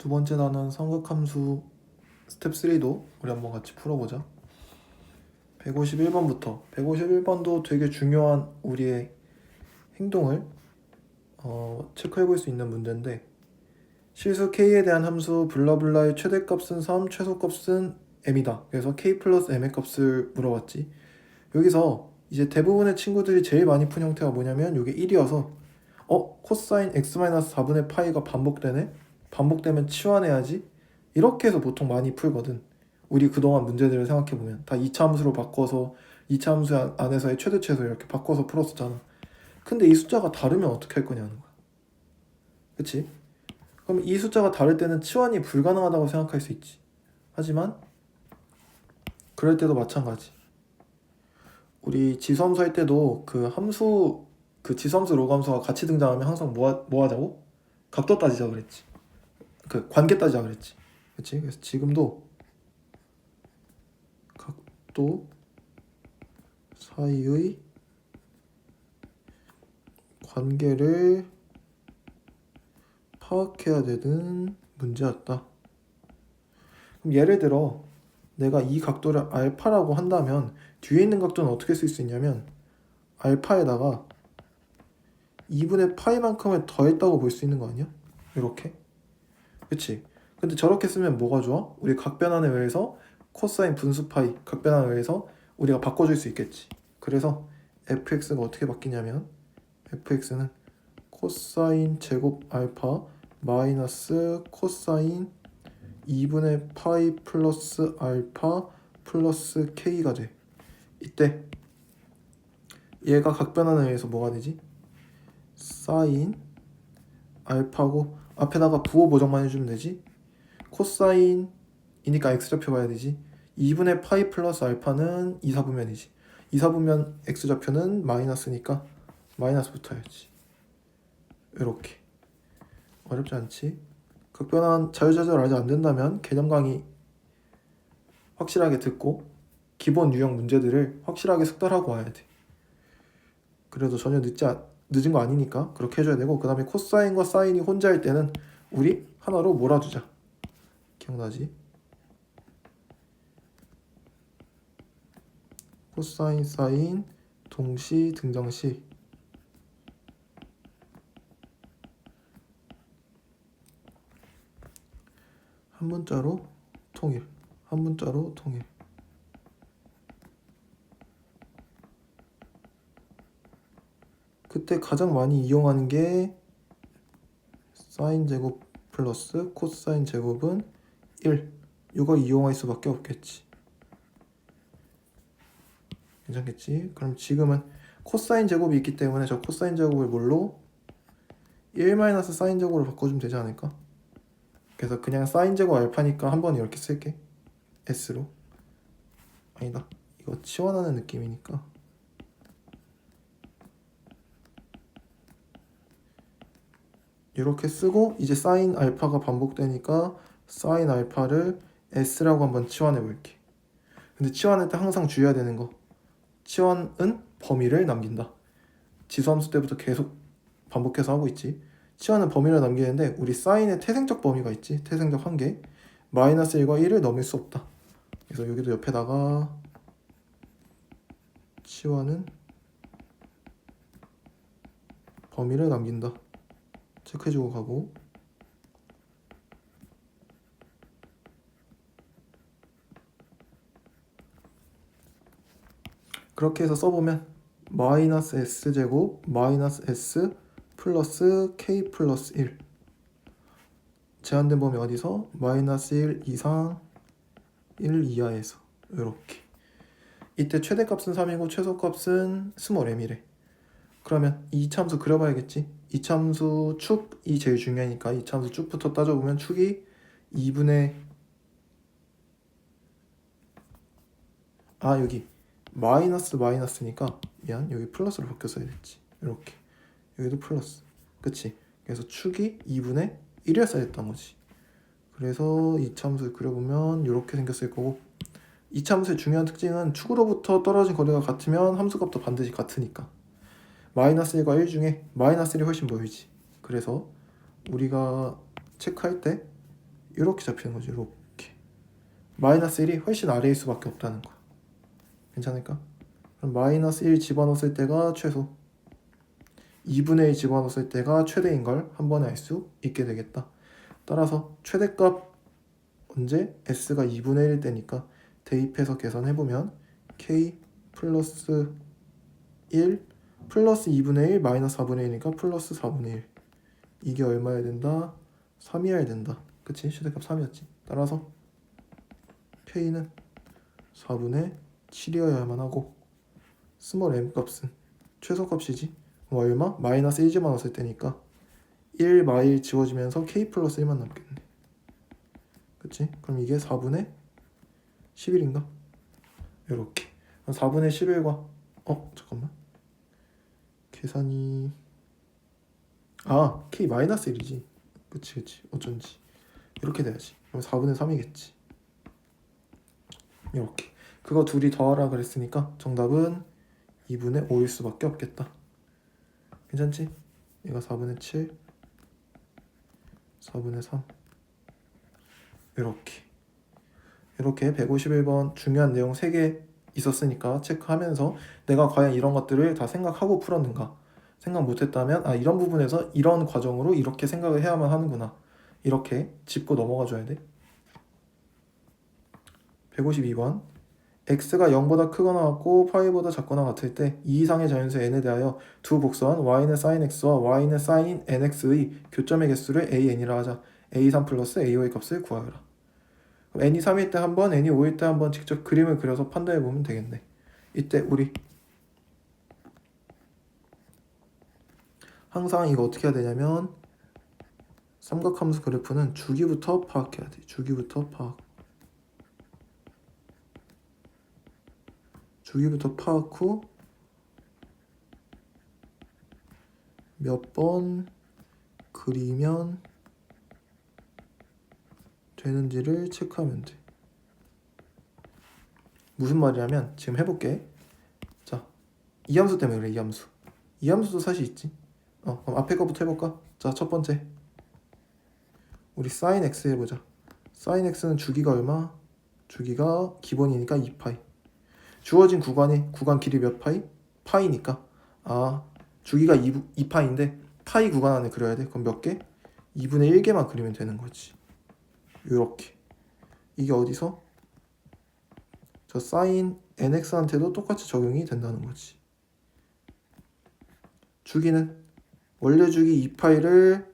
두 번째 단원 삼각함수 스텝 3도 우리 한번 같이 풀어보자. 151번부터 151번도 되게 중요한 우리의 행동을 체크해볼 수 있는 문제인데, 실수 k에 대한 함수 블라블라의 최대값은 3, 최소값은 m이다. 그래서 k 플러스 m의 값을 물어봤지. 여기서 이제 대부분의 친구들이 제일 많이 푼 형태가 뭐냐면 이게 1이어서 코사인 x-4분의 파이가 반복되네? 반복되면 치환해야지? 이렇게 해서 보통 많이 풀거든. 우리 그동안 문제들을 생각해보면 다 2차 함수로 바꿔서 2차 함수 안에서의 최대 최소 이렇게 바꿔서 풀었었잖아. 근데 이 숫자가 다르면 어떻게 할 거냐는 거야. 그치? 그럼 이 숫자가 다를 때는 치환이 불가능하다고 생각할 수 있지. 하지만 그럴 때도 마찬가지. 우리 지수함수 할 때도 그 지수함수 로그함수가 같이 등장하면 항상 뭐 하자고? 각도 따지자 그랬지. 그 관계 따지자 그랬지. 그치? 그래서 지금도 각도 사이의 관계를 파악해야 되는 문제였다. 그럼 예를 들어 내가 이 각도를 알파라고 한다면 뒤에 있는 각도는 어떻게 쓸 수 있냐면 알파에다가 2분의 파이만큼을 더했다고 볼 수 있는 거 아니야? 이렇게. 그치? 근데 저렇게 쓰면 뭐가 좋아? 우리 각변환에 의해서 코사인 분수 파이 각변환에 의해서 우리가 바꿔줄 수 있겠지. 그래서 fx가 어떻게 바뀌냐면 fx는 코사인 제곱 알파 마이너스 코사인 2분의 파이 플러스 알파 플러스 k가 돼. 이때 얘가 각변환에 의해서 뭐가 되지? 사인 알파고 앞에다가 부호 보정만 해주면 되지. 코사인이니까 x좌표 봐야 되지. 2분의 파이 플러스 알파는 2사분면이지. 2사분면 x좌표는 마이너스니까 마이너스 붙어야지. 이렇게. 어렵지 않지? 각변환 자유자재로 아직 안 된다면 개념 강의 확실하게 듣고 기본 유형 문제들을 확실하게 숙달하고 와야 돼. 그래도 전혀 늦은 거 아니니까 그렇게 해줘야 되고, 그 다음에 코사인과 사인이 혼자일 때는 우리 하나로 몰아주자. 기억나지? 코사인 사인 동시 등장 시 한 문자로 통일, 한 문자로 통일. 그때 가장 많이 이용하는 게 사인 제곱 플러스 코사인 제곱은 1. 이거 이용할 수밖에 없겠지. 괜찮겠지? 그럼 지금은 코사인 제곱이 있기 때문에 저 코사인 제곱을 뭘로? 1 마이너스 사인 제곱으로 바꿔주면 되지 않을까? 그래서 그냥 사인 제곱 알파니까 한번 이렇게 쓸게. S로. 아니다. 이거 치환하는 느낌이니까. 이렇게 쓰고 이제 사인 알파가 반복되니까 사인 알파를 S라고 한번 치환해 볼게. 근데 치환할 때 항상 주의해야 되는 거. 치환은 범위를 남긴다. 지수함수 때부터 계속 반복해서 하고 있지. 치환은 범위를 남기는데 우리 사인의 태생적 범위가 있지. 태생적 한계. 마이너스 1과 1을 넘을 수 없다. 그래서 여기도 옆에다가 치환은 범위를 남긴다. 체크해주고 가고. 그렇게 해서 써보면 마이너스 s제곱 마이너스 s 플러스 k 플러스 1. 제한된 범위 어디서? 마이너스 1 이상 1 이하에서. 이렇게. 이때 최대값은 3이고 최소값은 스몰 m이래. 그러면 이 참수 그려봐야겠지. 이 참수 축이 제일 중요하니까 이 참수 쭉부터 따져보면 축이 2분의 여기 마이너스니까 미안, 여기 플러스로 바뀌었어야 됐지. 이렇게. 여기도 플러스. 그치? 그래서 축이 2분의 1이었어야 됐던 거지. 그래서 이 참수 그려보면 이렇게 생겼을 거고, 이 참수의 중요한 특징은 축으로부터 떨어진 거리가 같으면 함수값도 반드시 같으니까. 마이너스 1과 1 중에 마이너스 1이 훨씬 보이지. 그래서 우리가 체크할 때 이렇게 잡히는 거지. 이렇게 마이너스 1이 훨씬 아래일 수밖에 없다는 거야. 괜찮을까? 그럼 마이너스 1 집어넣었을 때가 최소, 2분의 1 집어넣었을 때가 최대인 걸 한 번에 알 수 있게 되겠다. 따라서 최대값 언제? s가 2분의 1일 때니까 대입해서 계산해보면 k 플러스 1 플러스 2분의 1 마이너스 4분의 1이니까 플러스 4분의 1. 이게 얼마여야 된다? 3이어야 된다. 그치? 최대값 3이었지. 따라서 k는 4분의 7이어야만 하고 스몰 m 값은 최소값이지. 얼마? 마이너스 1 집어넣었을 때니까 1 마일 지워지면서 k 플러스 1만 남겠네. 그치? 그럼 이게 4분의 11인가? 요렇게 4분의 11과 잠깐만 계산이 k 마이너스 1이지. 그치 어쩐지 이렇게 돼야지. 그럼 4분의 3이겠지. 이렇게 그거 둘이 더하라 그랬으니까 정답은 2분의 5일 수밖에 없겠다. 괜찮지? 얘가 4분의 7 4분의 3 이렇게 151번 중요한 내용 3개 있었으니까 체크하면서 내가 과연 이런 것들을 다 생각하고 풀었는가, 생각 못했다면 이런 부분에서 이런 과정으로 이렇게 생각을 해야만 하는구나, 이렇게 짚고 넘어가 줘야 돼. 152번 x가 0보다 크거나 같고 파이보다 작거나 같을 때 이 이상의 자연수 n에 대하여 두 복선 y는 sin x와 y는 sin nx의 교점의 개수를 an이라 하자. a3 플러스 a5의 값을 구하여라. n이 3일 때 한 번, n이 5일 때 한 번 직접 그림을 그려서 판단해 보면 되겠네. 이때 우리 항상 이거 어떻게 해야 되냐면 삼각함수 그래프는 주기부터 파악해야 돼. 주기부터 파악 후 몇 번 그리면 되는지를 체크하면 돼. 무슨 말이냐면 지금 해볼게. 자, 이 함수 때문에 그래. 이 함수도 사실 있지. 그럼 앞에 거부터 해볼까? 자, 첫 번째 우리 sin x 해보자. sin x는 주기가 얼마? 주기가 기본이니까 2파이. 주어진 구간 길이 몇 파이? 파이니까 주기가 2파인데 파이 구간 안에 그려야 돼. 그럼 몇 개? 2분의 1개만 그리면 되는 거지. 요렇게. 이게 어디서? 저 sin nx한테도 똑같이 적용이 된다는 거지. 주기는 원래 주기 2파이를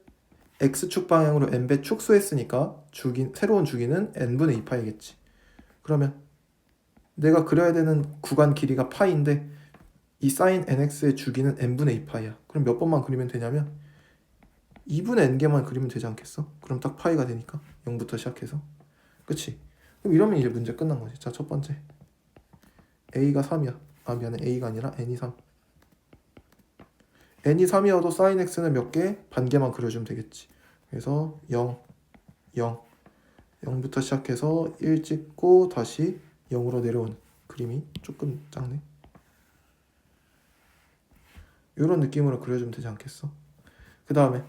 x축 방향으로 n배 축소했으니까 새로운 주기는 n분의 2파이겠지. 그러면 내가 그려야 되는 구간 길이가 파이인데 이 sin nx의 주기는 n분의 2파이야. 그럼 몇 번만 그리면 되냐면 2분의 n개만 그리면 되지 않겠어? 그럼 딱 파이가 되니까 0부터 시작해서. 그치? 그럼 이러면 이제 문제 끝난 거지. 자, 첫 번째 a가 3이야. 미안해, a가 아니라 n이 3. n이 3이어도 sin x는 몇 개? 반개만 그려주면 되겠지. 그래서 0, 0, 0부터 시작해서 1 찍고 다시 0으로 내려오는 그림이 조금 작네. 이런 느낌으로 그려주면 되지 않겠어? 그 다음에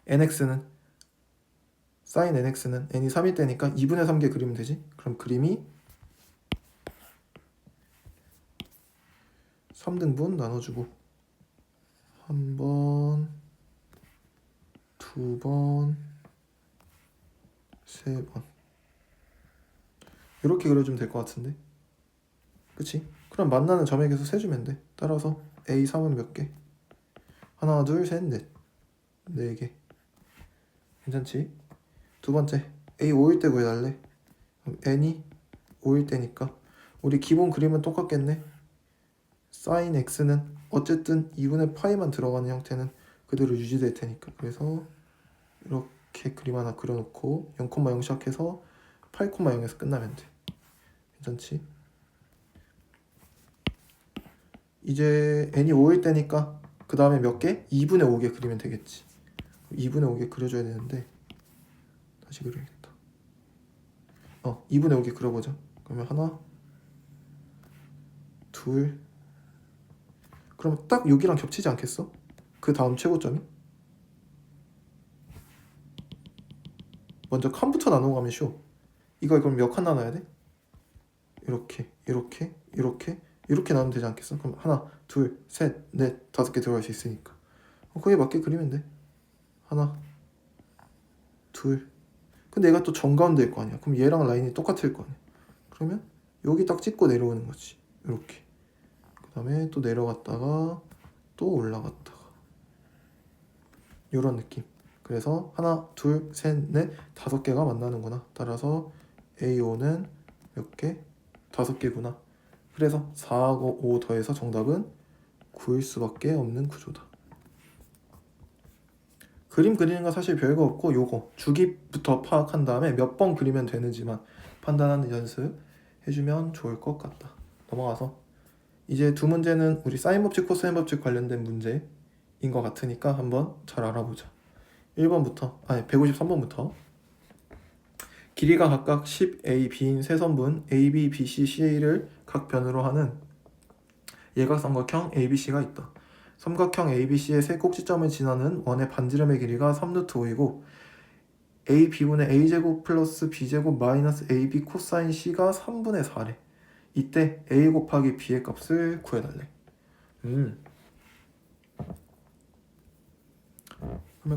nx는 sin nx는 n이 3일 때니까 2분의 3개 그리면 되지. 그럼 그림이 3등분 나눠주고 한 번, 두 번, 세 번 이렇게 그려주면 될 것 같은데. 그치? 그럼 만나는 점의 개수 세주면 돼. 따라서 A3은 몇 개? 하나, 둘, 셋, 넷. 4개. 괜찮지? 두 번째 A 5일 때 구해달래. 그럼 N이 5일 때니까 우리 기본 그림은 똑같겠네. sin x는 어쨌든 2분의 파이만 들어가는 형태는 그대로 유지될 테니까. 그래서 이렇게 그림 하나 그려놓고 0,0 시작해서 8,0에서 끝나면 돼. 괜찮지? 이제 n이 5일 때니까 그 다음에 몇 개? 2분의 5개 그리면 되겠지. 2분의 5개 그려줘야 되는데 다시 그려야겠다. 2분의 5개 그려보자. 그러면 하나, 둘, 그럼 딱 여기랑 겹치지 않겠어? 그 다음 최고점이? 먼저 칸부터 나누고 가면 쉬워. 이거 그럼 몇 칸 나눠야 돼? 이렇게 이렇게 이렇게 이렇게 나누면 되지 않겠어? 그럼 하나 둘 셋 넷 다섯 개 들어갈 수 있으니까 거기에 맞게 그리면 돼. 하나 둘 근데 얘가 또 정가운데일 거 아니야. 그럼 얘랑 라인이 똑같을 거 아니야. 그러면 여기 딱 찍고 내려오는 거지. 이렇게 그 다음에 또 내려갔다가 또 올라갔다가 이런 느낌. 그래서 하나 둘 셋 넷 다섯 개가 만나는구나. 따라서 A5는 몇 개? 다섯 개구나. 그래서 4하고 5 더해서 정답은 9일 수밖에 없는 구조다. 그림 그리는 거 사실 별거 없고 요거 주기부터 파악한 다음에 몇 번 그리면 되는지만 판단하는 연습 해주면 좋을 것 같다. 넘어가서 이제 두 문제는 우리 사인 법칙, 코사인 법칙 관련된 문제인 것 같으니까 한번 잘 알아보자. 1번부터 아니 153번부터 길이가 각각 10a, b인 세 선분 a, b, b, c, ca를 각 변으로 하는 예각삼각형 ABC가 있다. 삼각형 ABC의 세 꼭지점을 지나는 원의 반지름의 길이가 3루트 5이고 a, b분의 a제곱 플러스 b제곱 마이너스 ab 코사인 c가 3분의 4래. 이때 a 곱하기 b의 값을 구해달래. 그러면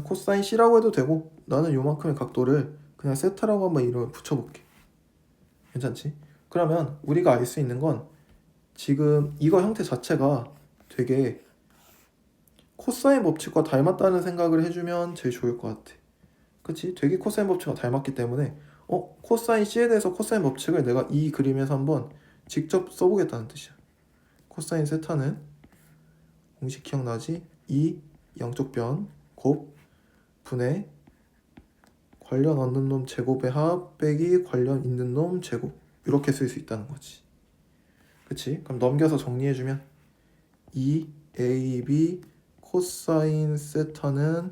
코사인 c라고 해도 되고 나는 요만큼의 각도를 그냥 세타라고 한번 이름을 붙여볼게. 괜찮지? 그러면 우리가 알 수 있는 건 지금 이거 형태 자체가 되게 코사인 법칙과 닮았다는 생각을 해주면 제일 좋을 것 같아. 그치? 되게 코사인 법칙과 닮았기 때문에 코사인 C에 대해서 코사인 법칙을 내가 이 그림에서 한번 직접 써보겠다는 뜻이야. 코사인 세타는 공식 기억나지? 2 양쪽 변 곱 분의 관련 없는 놈 제곱의 합 빼기 관련 있는 놈 제곱 이렇게 쓸 수 있다는 거지. 그치? 그럼 넘겨서 정리해주면 2ab 코사인 세타는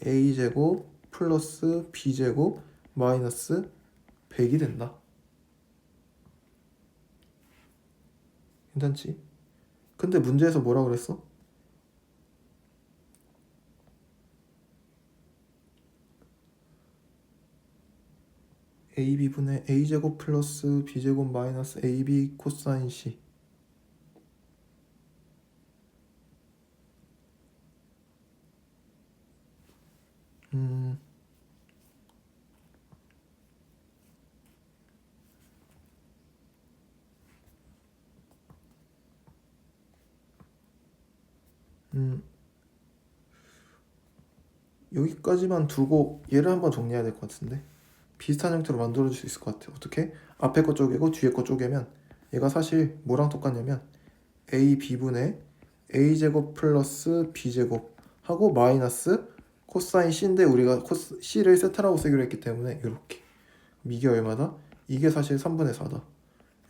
a제곱 플러스 b제곱 마이너스 100이 된다. 괜찮지? 근데 문제에서 뭐라 그랬어? ab분의 a제곱 플러스 b제곱 마이너스 ab 코사인 c 여기까지만 두고 얘를 한번 정리해야 될 것 같은데 비슷한 형태로 만들어줄 수 있을 것 같아. 어떻게? 앞에 거 쪼개고 뒤에 거 쪼개면 얘가 사실 뭐랑 똑같냐면 a b분의 a제곱 플러스 b제곱 하고 마이너스 코사인 c인데 우리가 c를 세타라고 쓰기로 했기 때문에 이렇게 이게 얼마다? 이게 사실 3분의 4다.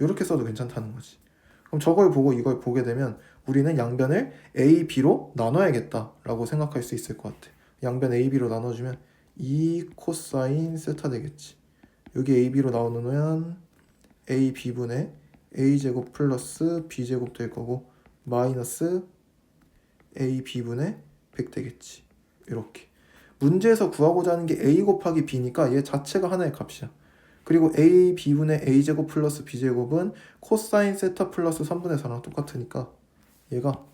이렇게 써도 괜찮다는 거지. 그럼 저걸 보고 이걸 보게 되면 우리는 양변을 a, b로 나눠야겠다 라고 생각할 수 있을 것 같아. 양변 a, b로 나눠주면 2 코사인 세타 되겠지. 여기 a, b로 나누면 a, b분의 a제곱 플러스 b제곱 될 거고 마이너스 a, b분의 100 되겠지. 이렇게 문제에서 구하고자 하는 게 a 곱하기 b니까 얘 자체가 하나의 값이야. 그리고 a, b분의 a제곱 플러스 b제곱은 코사인 세타 플러스 3분의 4랑 똑같으니까 얘가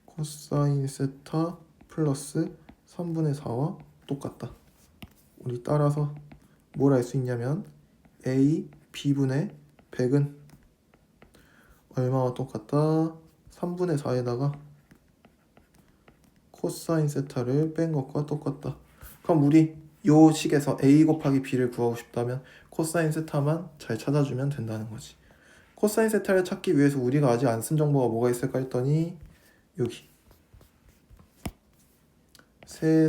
코사인 세타 플러스 3분의 4와 똑같다. 우리 따라서 뭘 알 수 있냐면 a, b분의 100은 얼마와 똑같다? 3분의 4에다가 코사인 세타를 뺀 것과 똑같다. 그럼 우리 요 식에서 a 곱하기 b를 구하고 싶다면 코사인 세타만 잘 찾아주면 된다는 거지. 코사인 세타를 찾기 위해서 우리가 아직 안 쓴 정보가 뭐가 있을까 했더니 여기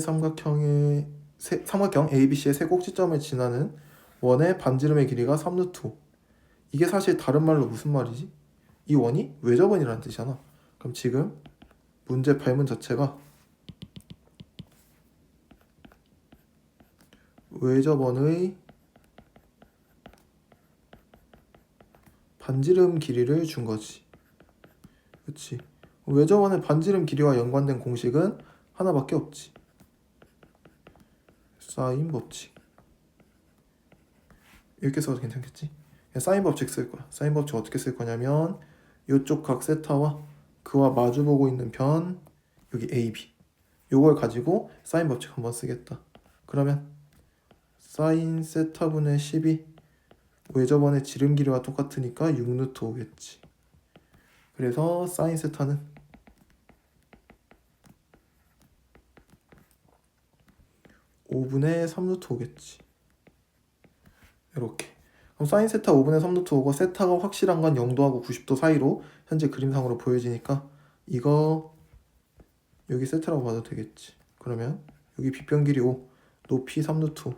삼각형 ABC의 세 꼭지점을 지나는 원의 반지름의 길이가 3루트 5. 이게 사실 다른 말로 무슨 말이지? 이 원이 외접원이라는 뜻이잖아. 그럼 지금 문제 발문 자체가 외접원의 반지름 길이를 준 거지. 그치? 외접원의 반지름 길이와 연관된 공식은 하나밖에 없지. 사인 법칙 이렇게 써도 괜찮겠지? 사인 법칙 쓸 거야. 사인 법칙 어떻게 쓸 거냐면 이쪽 각 세타와 그와 마주보고 있는 변 여기 AB 요걸 가지고 사인 법칙 한번 쓰겠다. 그러면 사인 세타분의 10이 왜 저번에 지름 길이와 똑같으니까 6루트 5겠지. 그래서 사인 세타는 5분의 3루트 5겠지. 이렇게. 그럼 사인 세타 5분의 3루트 5고 세타가 확실한 건 0도하고 90도 사이로 현재 그림상으로 보여지니까 이거 여기 세타라고 봐도 되겠지. 그러면 여기 빗변 길이 5, 높이 3루트 5.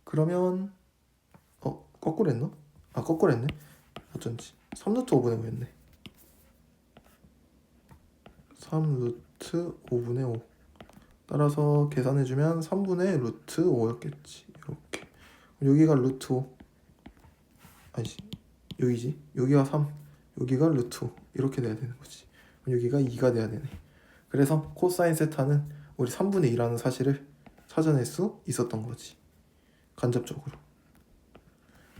그러면 거꾸로 했나? 거꾸로 했네. 어쩐지 3루트 5분의 5였네. 3루트 5분의 5. 따라서 계산해주면 3분의 루트 5였겠지. 이렇게. 여기가 루트 5. 아니지. 여기지. 여기가 3. 여기가 루트 5. 이렇게 돼야 되는 거지. 여기가 2가 돼야 되네. 그래서 코사인 세타는 우리 3분의 2라는 사실을 찾아낼 수 있었던 거지. 간접적으로.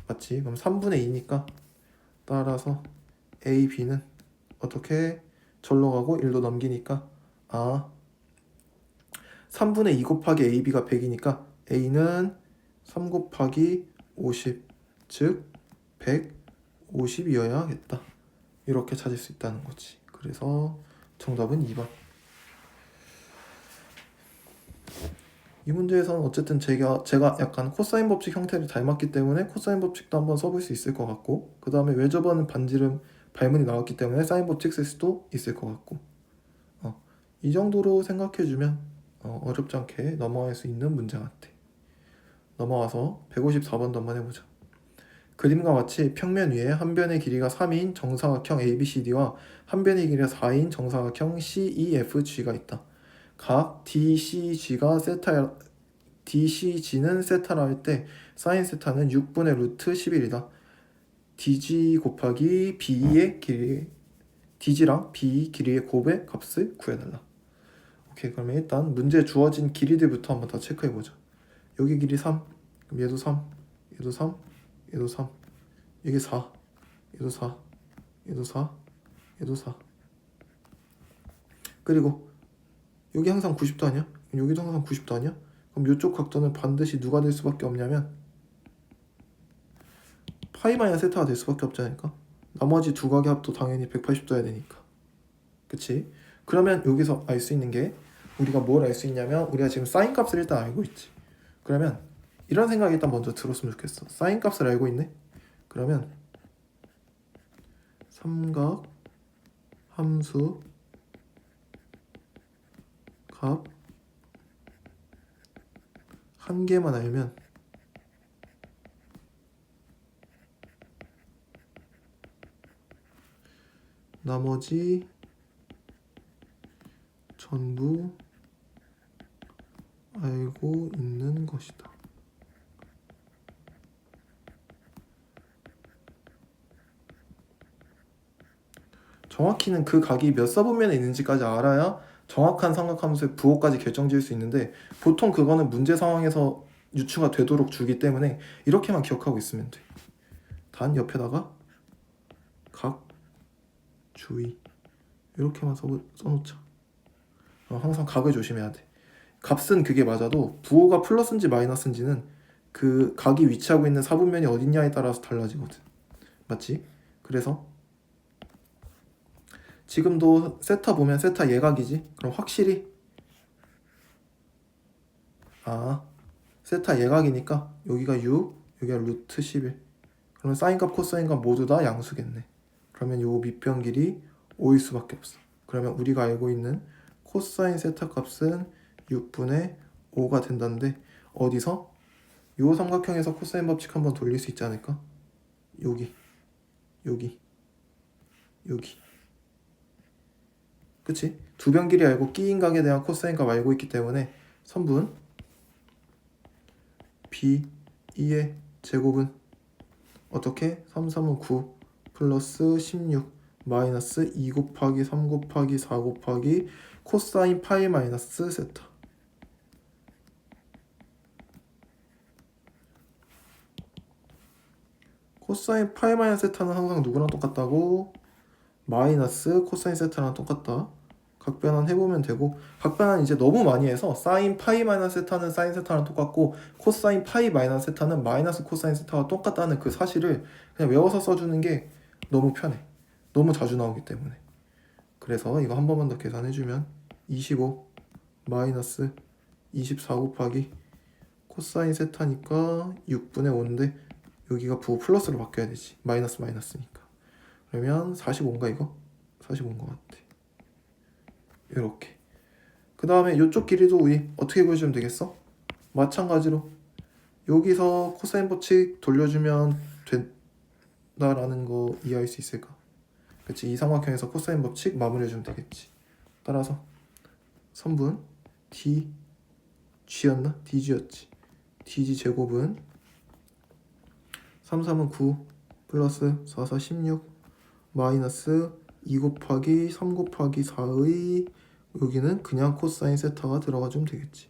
맞지? 그럼 3분의 2니까 따라서 A, B는 어떻게 절로 가고 1도 넘기니까 3분의 2 곱하기 AB가 100이니까 A는 3 곱하기 50, 즉 150이어야겠다. 이렇게 찾을 수 있다는 거지. 그래서 정답은 2번. 이 문제에서는 어쨌든 제가 약간 코사인 법칙 형태를 닮았기 때문에 코사인 법칙도 한번 써볼 수 있을 것 같고, 그 다음에 왜 저번은 반지름 발문이 나왔기 때문에 사인 법칙 쓸 수도 있을 것 같고, 이 정도로 생각해주면 어렵지 않게 넘어갈 수 있는 문제 같아. 넘어와서 154번도 한번 해보자. 그림과 같이 평면 위에 한 변의 길이가 3인 정사각형 ABCD와 한 변의 길이가 4인 정사각형 CEFG가 있다. 각 DCG가 DCG는 세타라 할 때 사인 세타는 6분의 루트 11이다. DG 곱하기 B의 길이 DG랑 B 길이의 곱의 값을 구해달라. 오케이, 그러면 일단 문제에 주어진 길이들부터 한번 다 체크해보자. 여기 길이 3, 그럼 얘도 3, 얘도 3, 얘도 3, 여기 4, 얘도 4, 얘도 4, 얘도 4. 그리고 여기 항상 90도 아니야? 여기도 항상 90도 아니야? 그럼 이쪽 각도는 반드시 누가 될 수밖에 없냐면 파이 마이너스 세타가 될 수밖에 없지 않을까? 나머지 두 각의 합도 당연히 180도여야 되니까. 그치? 그러면 여기서 알 수 있는 게 우리가 뭘 알 수 있냐면 우리가 지금 사인 값을 일단 알고 있지. 그러면 이런 생각 일단 먼저 들었으면 좋겠어. 사인 값을 알고 있네? 그러면 삼각 함수 값 한 개만 알면 나머지 전부 알고 있는 것이다. 정확히는 그 각이 몇 사분면에 있는지까지 알아야 정확한 삼각함수의 부호까지 결정지을 수 있는데 보통 그거는 문제 상황에서 유추가 되도록 주기 때문에 이렇게만 기억하고 있으면 돼. 단 옆에다가 각 주의 이렇게만 써놓자. 항상 각을 조심해야 돼. 값은 그게 맞아도 부호가 플러스인지 마이너스인지는 그 각이 위치하고 있는 사분면이 어딨냐에 따라서 달라지거든. 맞지? 그래서 지금도 세타 보면 세타 예각이지? 그럼 확실히 세타 예각이니까 여기가 6, 여기가 루트 11. 그러면 사인값 코사인값 모두 다 양수겠네. 그러면 요 밑변 길이 5일 수밖에 없어. 그러면 우리가 알고 있는 코사인 세타 값은 6분의 5가 된다는데 어디서? 요 삼각형에서 코사인 법칙 한번 돌릴 수 있지 않을까? 여기 그치? 두 변 길이 알고 끼인 각에 대한 코사인 값 알고 있기 때문에 선분 B2의 제곱은 어떻게? 3, 3은 9 플러스 16 마이너스 2 곱하기 3 곱하기 4 곱하기 코사인 파이 마이너스 세타. 코사인 파이 마이너스 세타는 항상 누구랑 똑같다고? 마이너스 코사인 세타랑 똑같다. 각변환 해보면 되고, 각변환 이제 너무 많이 해서 사인 파이 마이너스 세타는 사인 세타랑 똑같고 코사인 파이 마이너스 세타는 마이너스 코사인 세타와 똑같다는 그 사실을 그냥 외워서 써주는 게 너무 편해. 너무 자주 나오기 때문에. 그래서 이거 한 번만 더 계산해주면 25 마이너스 24 곱하기 코사인 세타니까 6분의 5인데 여기가 부호 플러스로 바뀌어야 되지. 마이너스 마이너스니까. 그러면 45인가 이거? 45인 것 같아. 이렇게. 그 다음에 이쪽 길이도 우리 어떻게 구해주면 되겠어? 마찬가지로 여기서 코사인 법칙 돌려주면 된다라는 거 이해할 수 있을까? 그치, 이 삼각형에서 코사인 법칙 마무리해주면 되겠지. 따라서 선분 d g였나? dg였지. dg 제곱은 3, 3은 9 플러스 4, 4, 16 마이너스 2 곱하기 3 곱하기 4의 여기는 그냥 코사인 세타가 들어가주면 되겠지.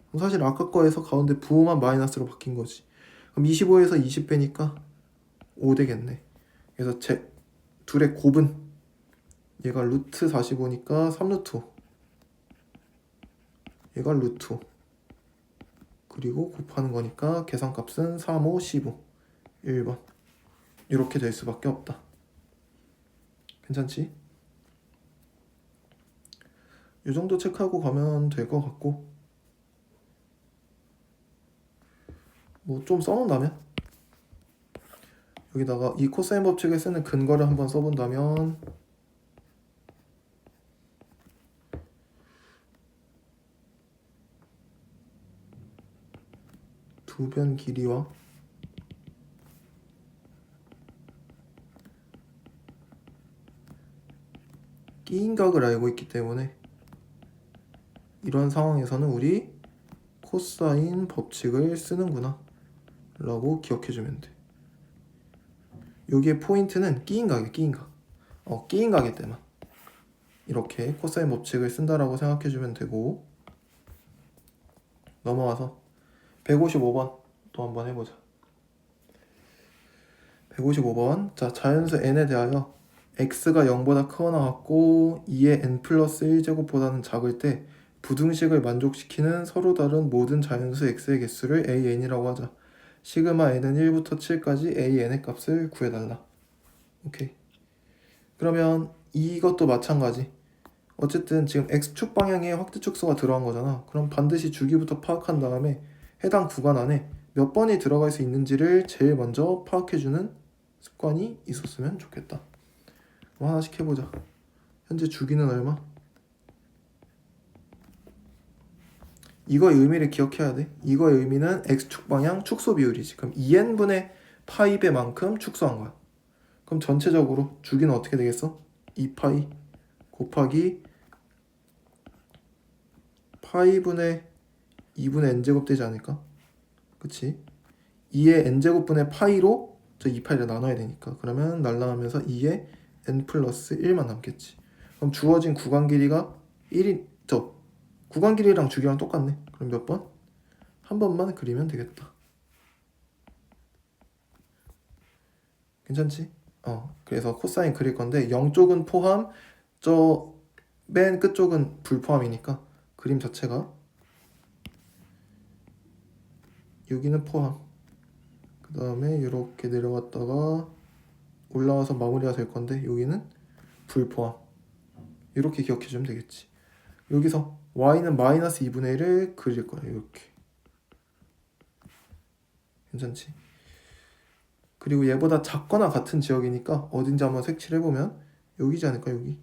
그럼 사실 아까 거에서 가운데 부호만 마이너스로 바뀐 거지. 그럼 25에서 20 빼니까 5 되겠네. 그래서 둘의 곱은 얘가 루트 45니까 3루트 5 얘가 루트 5 그리고 곱하는 거니까 계산값은 3, 5, 15 1번 이렇게 될 수밖에 없다. 괜찮지? 이 정도 체크하고 가면 될 것 같고, 뭐 좀 써놓는다면 여기다가 이 코사인 법칙을 쓰는 근거를 한번 써본다면 두 변 길이와 끼인 각을 알고 있기 때문에 이런 상황에서는 우리 코사인 법칙을 쓰는구나 라고 기억해주면 돼. 여기에 포인트는 끼인 각이야. 끼인 각. 끼인 각일 때만 이렇게 코사인 법칙을 쓴다라고 생각해주면 되고, 넘어와서 155번 또 한번 해보자. 155번. 자, 자연수 n에 대하여 x가 0보다 크거나 같고 2의 n 플러스 1제곱보다는 작을 때 부등식을 만족시키는 서로 다른 모든 자연수 x의 개수를 an이라고 하자. 시그마 n은 1부터 7까지 an의 값을 구해달라. 오케이. 그러면 이것도 마찬가지. 어쨌든 지금 x축 방향에 확대축소가 들어간 거잖아. 그럼 반드시 주기부터 파악한 다음에 해당 구간 안에 몇 번이 들어갈 수 있는지를 제일 먼저 파악해주는 습관이 있었으면 좋겠다. 뭐 하나씩 해보자. 현재 주기는 얼마? 이거의 의미를 기억해야 돼. 이거의 의미는 x축 방향 축소 비율이지. 그럼 2n분의 파이 배만큼 축소한 거야. 그럼 전체적으로 주기는 어떻게 되겠어? 2파이 곱하기 파이분의 2분의 n제곱 되지 않을까? 그치? 2의 n제곱분의 파이로 저 2파이를 나눠야 되니까. 그러면 날라가면서 2의 n 플러스 1만 남겠지. 그럼 주어진 구간 길이가 1인 구간 길이랑 주기랑 똑같네. 그럼 몇 번? 한 번만 그리면 되겠다. 괜찮지? 그래서 코사인 그릴 건데 0쪽은 포함, 저 맨 끝쪽은 불포함이니까 그림 자체가 여기는 포함. 그 다음에 이렇게 내려갔다가 올라와서 마무리가 될 건데 여기는 불포함. 이렇게 기억해주면 되겠지. 여기서 y는 마이너스 2분의 1을 그릴 거야. 이렇게. 괜찮지? 그리고 얘보다 작거나 같은 지역이니까 어딘지 한번 색칠해보면 여기지 않을까? 여기.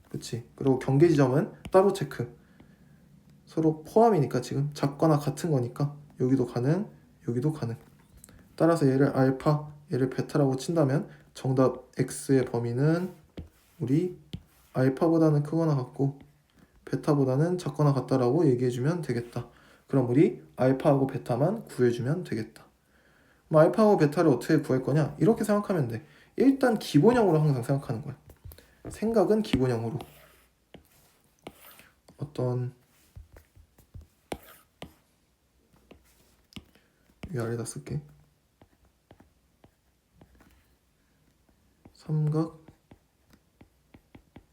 그치? 그리고 경계 지점은 따로 체크. 서로 포함이니까 지금 작거나 같은 거니까 여기도 가능, 여기도 가능. 따라서 얘를 알파, 얘를 베타라고 친다면 정답 x의 범위는 우리 알파보다는 크거나 같고 베타보다는 작거나 같다라고 얘기해주면 되겠다. 그럼 우리 알파하고 베타만 구해주면 되겠다. 그럼 알파하고 베타를 어떻게 구할 거냐? 이렇게 생각하면 돼. 일단 기본형으로 항상 생각하는 거야. 생각은 기본형으로. 어떤 이 아래다 쓸게. 삼각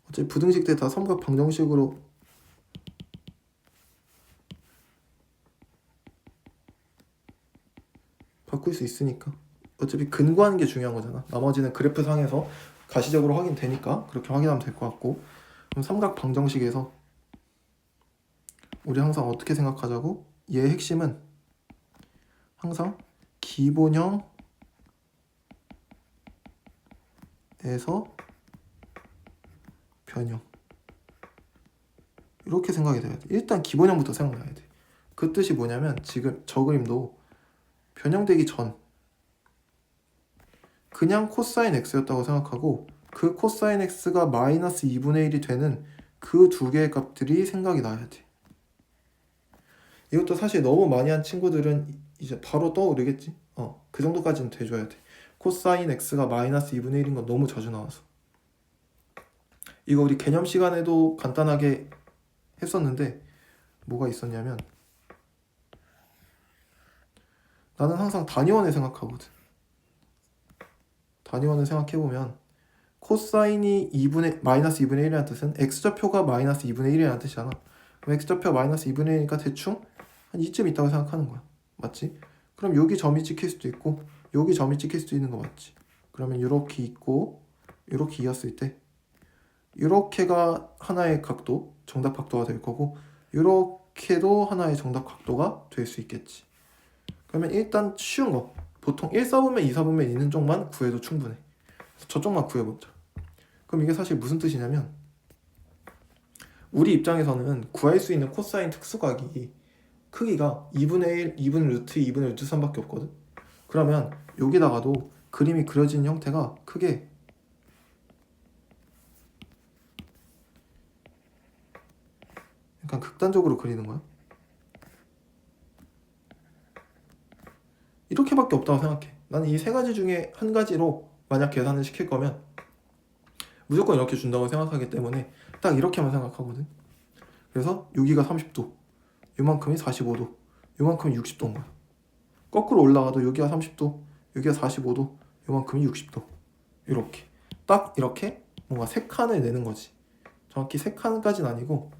어차피 부등식 때 다 삼각 방정식으로 바꿀 수 있으니까 어차피 근거하는 게 중요한 거잖아. 나머지는 그래프 상에서 가시적으로 확인되니까 그렇게 확인하면 될 것 같고, 그럼 삼각 방정식에서 우리 항상 어떻게 생각하자고? 얘의 핵심은 항상 기본형에서 변형, 이렇게 생각이 돼야 돼. 일단 기본형부터 생각나야 돼. 그 뜻이 뭐냐면 지금 저 그림도 변형되기 전 그냥 코사인 x였다고 생각하고 그 코사인 x가 마이너스 2분의 1이 되는 그 두 개의 값들이 생각이 나야 돼. 이것도 사실 너무 많이 한 친구들은 이제 바로 떠오르겠지. 그 정도까지는 돼줘야 돼. 코사인 x가 마이너스 2분의 1인 건 너무 자주 나와서. 이거 우리 개념 시간에도 간단하게 했었는데 뭐가 있었냐면, 나는 항상 단위원을 생각하거든. 단위원을 생각해보면 코사인이 마이너스 2분의 1이라는 뜻은 x좌표가 마이너스 2분의 1이라는 뜻이잖아. 그럼 x좌표가 마이너스 2분의 1이니까 대충 한 이쯤 있다고 생각하는 거야. 맞지? 그럼 여기 점이 찍힐 수도 있고 여기 점이 찍힐 수도 있는 거 맞지? 그러면 이렇게 있고 이렇게 이었을 때 이렇게가 하나의 각도, 정답 각도가 될 거고 이렇게도 하나의 정답 각도가 될 수 있겠지. 그러면 일단 쉬운 거, 보통 1사분면 2사분면 있는 쪽만 구해도 충분해. 저쪽만 구해보자. 그럼 이게 사실 무슨 뜻이냐면, 우리 입장에서는 구할 수 있는 코사인 특수각이 크기가 2분의 1, 2분의 루트 2, 2분의 루트 3밖에 없거든. 그러면 여기다가도 그림이 그려진 형태가 크게 약간 극단적으로 그리는 거야. 이렇게밖에 없다고 생각해. 나는 이 세 가지 중에 한 가지로 만약 계산을 시킬 거면 무조건 이렇게 준다고 생각하기 때문에 딱 이렇게만 생각하거든. 그래서 여기가 30도, 요만큼이 45도, 요만큼이 60도인 거야. 거꾸로 올라가도 여기가 30도, 여기가 45도, 요만큼이 60도. 이렇게 딱 이렇게 뭔가 세 칸을 내는 거지. 정확히 세 칸까지는 아니고,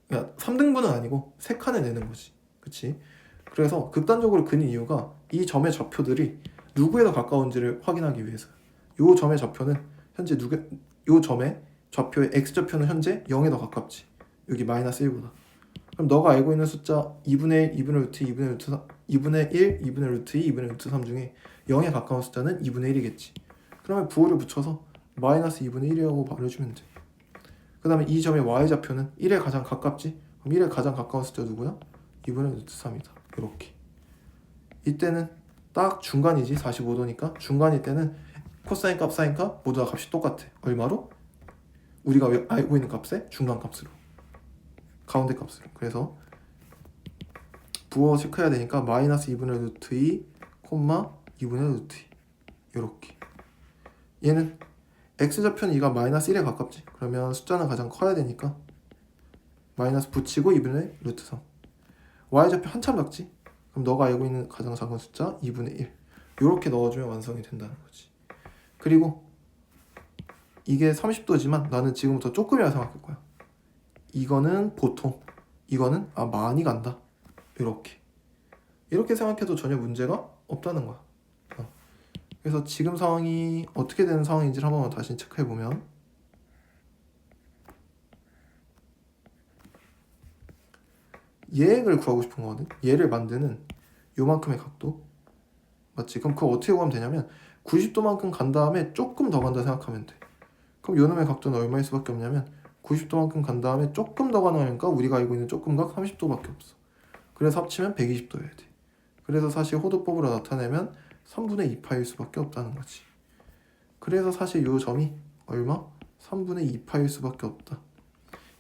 그러니까 3등분은 아니고 세 칸을 내는 거지. 그치? 그래서 극단적으로 그린 이유가 이 점의 좌표들이 누구에 더 가까운지를 확인하기 위해서. 요 점의 좌표는 현재 요 점의 좌표의 x좌표는 현재 0에 더 가깝지. 여기 마이너스 1보다. 그럼 너가 알고 있는 숫자 2분의 1, 2분의 루트 2분의 루트 3, 2분의 1, 2분의 루트 2, 2분의 루트 3 중에 0에 가까운 숫자는 2분의 1이겠지. 그러면 부호를 붙여서 마이너스 2분의 1이라고 말해주면 돼. 그 다음에 이 점의 y좌표는 1에 가장 가깝지? 그럼 1에 가장 가까운 숫자 누구야? 2분의 루트 3이다. 이렇게. 이때는 딱 중간이지. 45도니까 중간일 때는 코사인 값, 사인 값 모두 다 값이 똑같아. 얼마로? 우리가 알고 있는 값의 중간 값으로, 가운데 값으로. 그래서 부호 체크해야 되니까 마이너스 2분의 루트 2, 콤마 2분의 루트 2 이렇게. 얘는 x좌표는 2가 마이너스 1에 가깝지. 그러면 숫자는 가장 커야 되니까 마이너스 붙이고 2분의 루트 3. y좌표 한참 작지? 그럼 너가 알고 있는 가장 작은 숫자 2분의 1. 이렇게 넣어주면 완성이 된다는 거지. 그리고 이게 30도지만 나는 지금부터 조금이라 생각할 거야. 이거는 보통, 이거는 많이 간다. 이렇게 생각해도 전혀 문제가 없다는 거야. 그래서 지금 상황이 어떻게 되는 상황인지를 한번 다시 체크해보면, 얘를 구하고 싶은 거거든. 얘를 만드는 요만큼의 각도 맞지? 그럼 그거 어떻게 구하면 되냐면 90도만큼 간 다음에 조금 더 간다 생각하면 돼. 그럼 요놈의 각도는 얼마일 수밖에 없냐면 90도만큼 간 다음에 조금 더 가나니까 우리가 알고 있는 조금각 30도밖에 없어. 그래서 합치면 120도여야 돼. 그래서 사실 호도법으로 나타내면 3분의 2파일 수밖에 없다는 거지. 그래서 사실 요 점이 얼마? 3분의 2파일 수밖에 없다.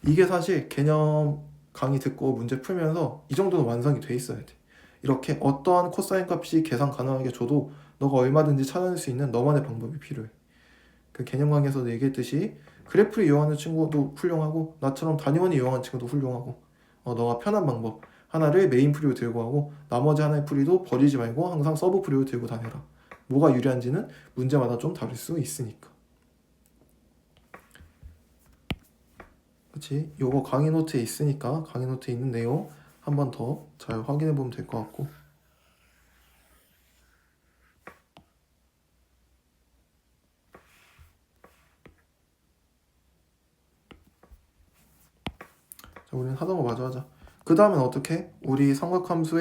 이게 사실 개념 강의 듣고 문제 풀면서 이 정도는 완성이 돼 있어야 돼. 이렇게 어떠한 코사인 값이 계산 가능하게 줘도 너가 얼마든지 찾아낼 수 있는 너만의 방법이 필요해. 그 개념 강의에서도 얘기했듯이 그래프를 이용하는 친구도 훌륭하고 나처럼 단위원을 이용하는 친구도 훌륭하고, 너가 편한 방법 하나를 메인 풀이로 들고 가고 나머지 하나의 풀이도 버리지 말고 항상 서브 풀이로 들고 다녀라. 뭐가 유리한지는 문제마다 좀 다를 수 있으니까. 그치? 요거 강의 노트에 있으니까 강의 노트에 있는 내용 한 번 더 잘 확인해 보면 될 것 같고. 자, 우리는 하던 거 마저 하자. 그 다음엔 어떻게? 우리 삼각함수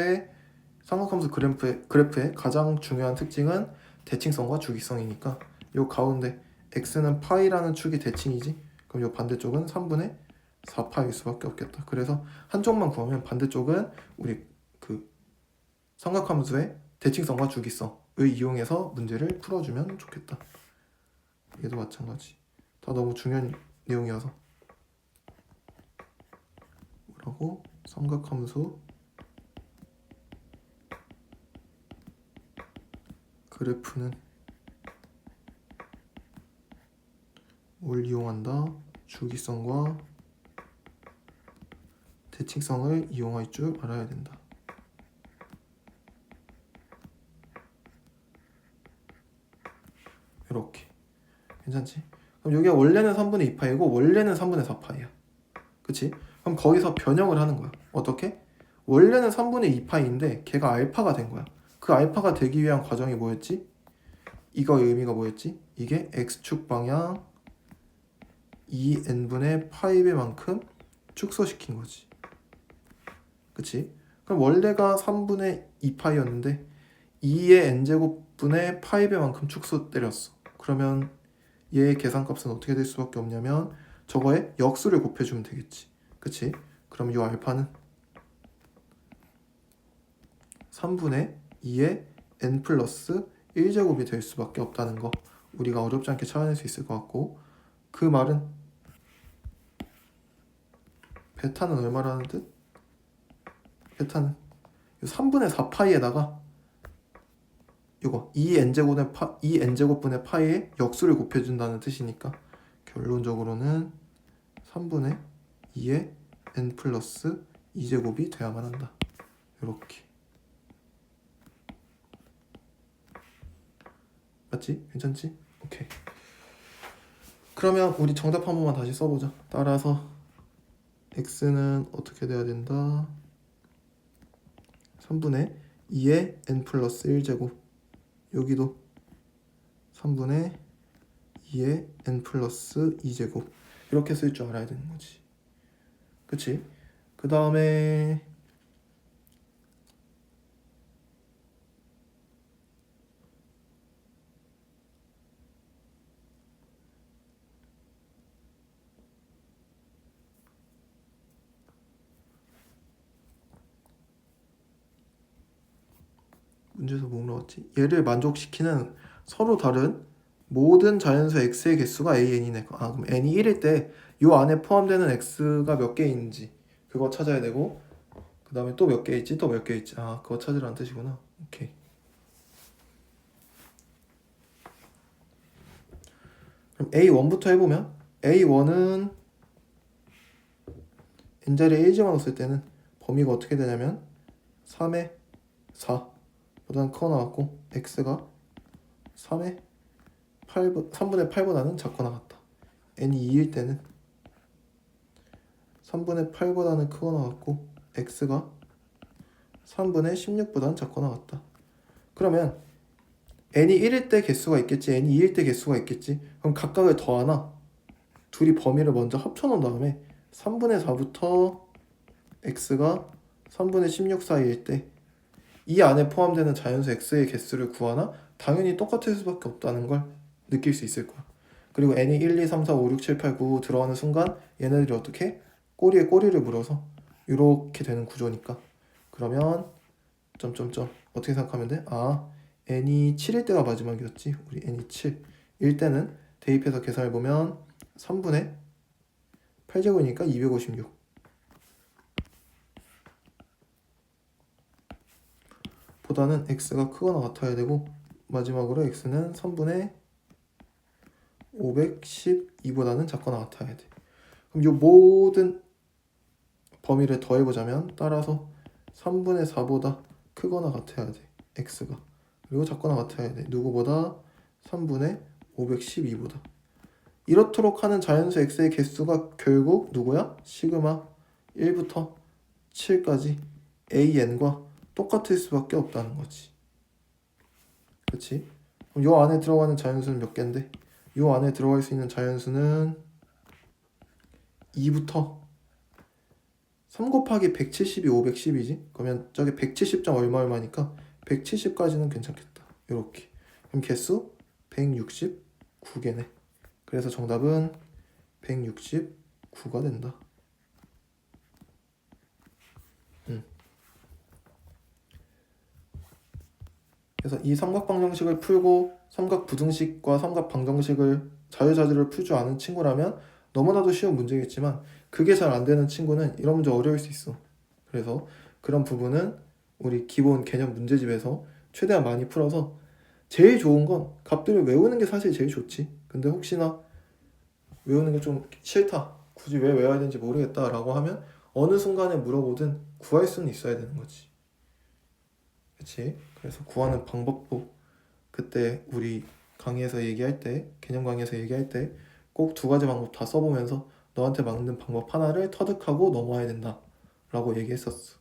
그래프의 가장 중요한 특징은 대칭성과 주기성이니까 요 가운데 x는 파이라는 축이 대칭이지. 그럼 요 반대쪽은 3분의 4파일 수밖에 없겠다. 그래서 한쪽만 구하면 반대쪽은 우리 그 삼각함수의 대칭성과 주기성을 이용해서 문제를 풀어주면 좋겠다. 얘도 마찬가지. 다 너무 중요한 내용이어서. 뭐라고? 삼각함수 그래프는 뭘 이용한다? 주기성과 대칭성을 이용할 줄 알아야 된다. 이렇게. 괜찮지? 그럼 여기가 원래는 3분의 2파이고 원래는 3분의 4파이야. 그치? 그럼 거기서 변형을 하는 거야. 어떻게? 원래는 3분의 2파이인데 걔가 알파가 된 거야. 그 알파가 되기 위한 과정이 뭐였지? 이거의 의미가 뭐였지? 이게 x축 방향 2n분의 파이배만큼 축소시킨 거지. 그치? 그럼 원래가 3분의 2파이였는데 2의 n제곱분의 파이배만큼 축소 때렸어. 그러면 얘의 계산값은 어떻게 될 수밖에 없냐면 저거에 역수를 곱해주면 되겠지. 그치? 그럼 이 알파는 3분의 2의 n 플러스 1제곱이 될 수밖에 없다는 거 우리가 어렵지 않게 찾아낼 수 있을 것 같고, 그 말은 베타는 얼마라는 뜻? 베타는 3분의 4파이에다가 이거 2n제곱분의 파이에 역수를 곱해준다는 뜻이니까 결론적으로는 3분의 2의 n 플러스 2제곱이 돼야만 한다. 이렇게. 맞지? 괜찮지? 오케이. 그러면 우리 정답 한 번만 다시 써보자. 따라서 x는 어떻게 돼야 된다? 3분의 2의 n 플러스 1제곱, 여기도 3분의 2의 n 플러스 2제곱 이렇게 쓸 줄 알아야 되는 거지. 그치? 그 다음에 문제에서 뭐 나왔지? 얘를 만족시키는 서로 다른 모든 자연수 x의 개수가 an이네. 그럼 n이 1일 때 이 안에 포함되는 x가 몇 개 있는지 그거 찾아야 되고, 그 다음에 또 몇 개 있지? 또 몇 개 있지? 그거 찾으라는 뜻이구나. 오케이. 그럼 A1부터 해보면 A1은 n자리에 1 집어넣었을 때는 범위가 어떻게 되냐면 3의 4 보다는 커 나왔고 x가 3의 3분의 8보다는 작거나 같다. n이 2일 때는 3분의 8보다는 크거나 같고 x가 3분의 16보다는 작거나 같다. 그러면 n이 1일 때 개수가 있겠지, n이 2일 때 개수가 있겠지. 그럼 각각을 더하나 둘이 범위를 먼저 합쳐놓은 다음에 3분의 4부터 x가 3분의 16 사이일 때 이 안에 포함되는 자연수 x의 개수를 구하나 당연히 똑같을 수밖에 없다는 걸 느낄 수 있을 거야. 그리고 n이 1, 2, 3, 4, 5, 6, 7, 8, 9 들어가는 순간 얘네들이 어떻게? 꼬리에 꼬리를 물어서 이렇게 되는 구조니까. 그러면 점점점 어떻게 생각하면 돼? n이 7일 때가 마지막이었지. 우리 n이 7일 때는 대입해서 계산해보면 3분의 8제곱이니까 256 보다는 x가 크거나 같아야 되고, 마지막으로 x는 3분의 512보다는 작거나 같아야 돼. 그럼 이 모든 범위를 더해보자면 따라서 3분의 4보다 크거나 같아야 돼. x가. 그리고 작거나 같아야 돼. 누구보다? 3분의 512보다. 이렇도록 하는 자연수 x의 개수가 결국 누구야? 시그마 1부터 7까지 an과 똑같을 수밖에 없다는 거지. 그치? 그럼 요 안에 들어가는 자연수는 몇 개인데? 요 안에 들어갈 수 있는 자연수는 2부터 3 곱하기 170이 510이지? 그러면 저게 170점 얼마니까 170까지는 괜찮겠다. 요렇게. 그럼 개수 169개네. 그래서 정답은 169가 된다. 그래서 이 삼각방정식을 풀고 삼각부등식과 삼각방정식을 자유자재로 풀 줄 아는 친구라면 너무나도 쉬운 문제겠지만 그게 잘 안 되는 친구는 이런 문제 어려울 수 있어. 그래서 그런 부분은 우리 기본 개념 문제집에서 최대한 많이 풀어서 제일 좋은 건 값들을 외우는 게 사실 제일 좋지. 근데 혹시나 외우는 게 좀 싫다, 굳이 왜 외워야 되는지 모르겠다 라고 하면 어느 순간에 물어보든 구할 수는 있어야 되는 거지. 그치? 그래서 구하는 방법도 그때 우리 강의에서 얘기할 때, 개념 강의에서 얘기할 때 꼭 두 가지 방법 다 써보면서 너한테 맞는 방법 하나를 터득하고 넘어와야 된다 라고 얘기했었어.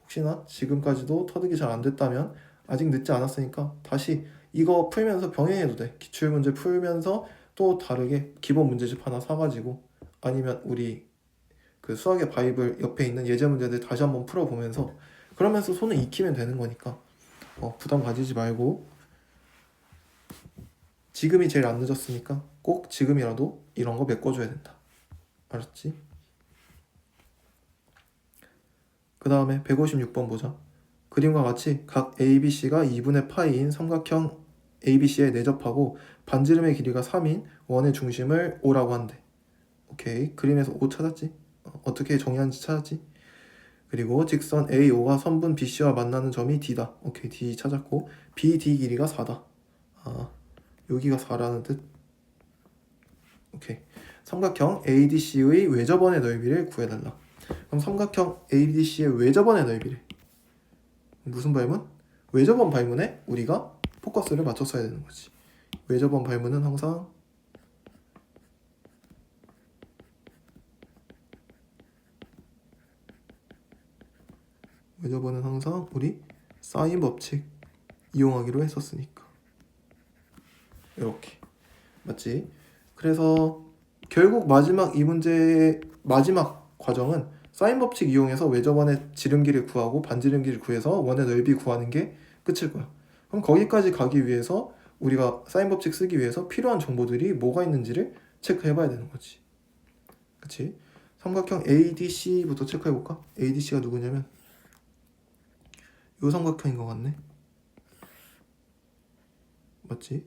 혹시나 지금까지도 터득이 잘 안 됐다면 아직 늦지 않았으니까 다시 이거 풀면서 병행해도 돼. 기출문제 풀면서 또 다르게 기본 문제집 하나 사가지고, 아니면 우리 그 수학의 바이블 옆에 있는 예제 문제들 다시 한번 풀어보면서 그러면서 손을 익히면 되는 거니까 부담 가지지 말고, 지금이 제일 안 늦었으니까 꼭 지금이라도 이런 거 메꿔줘야 된다. 알았지? 그 다음에 156번 보자. 그림과 같이 각 ABC가 2분의 파이인 삼각형 ABC에 내접하고 반지름의 길이가 3인 원의 중심을 O라고 한대. 오케이, 그림에서 O 찾았지? 어떻게 정의하는지 찾았지? 그리고 직선 AO가 선분 BC와 만나는 점이 D다. 오케이, D 찾았고 BD 길이가 4다. 여기가 4라는 뜻. 오케이. 삼각형 ADC의 외접원의 넓이를 구해달라. 그럼 삼각형 ADC의 외접원의 넓이를, 무슨 발문? 외접원 발문에 우리가 포커스를 맞췄어야 되는 거지. 외접원 발문은 항상 우리 사인 법칙 이용하기로 했었으니까. 이렇게 맞지? 그래서 결국 마지막 이 문제의 마지막 과정은 사인 법칙 이용해서 외접원의 지름길을 구하고 반지름길을 구해서 원의 넓이 구하는 게 끝일 거야. 그럼 거기까지 가기 위해서 우리가 사인 법칙 쓰기 위해서 필요한 정보들이 뭐가 있는지를 체크해 봐야 되는 거지. 그치? 삼각형 ADC부터 체크해 볼까? ADC가 누구냐면 요 삼각형인 것 같네. 맞지?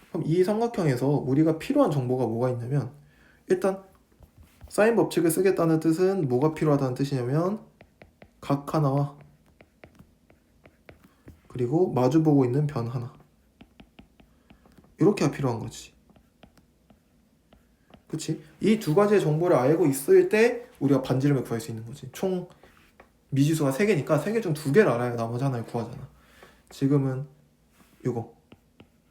그럼 이 삼각형에서 우리가 필요한 정보가 뭐가 있냐면, 일단 사인 법칙을 쓰겠다는 뜻은 뭐가 필요하다는 뜻이냐면 각 하나와 그리고 마주보고 있는 변 하나, 이렇게가 필요한 거지. 그치? 이 두 가지의 정보를 알고 있을 때 우리가 반지름을 구할 수 있는 거지. 총 미지수가 3개니까 3개 중 2개를 알아야 나머지 하나를 구하잖아. 지금은 이거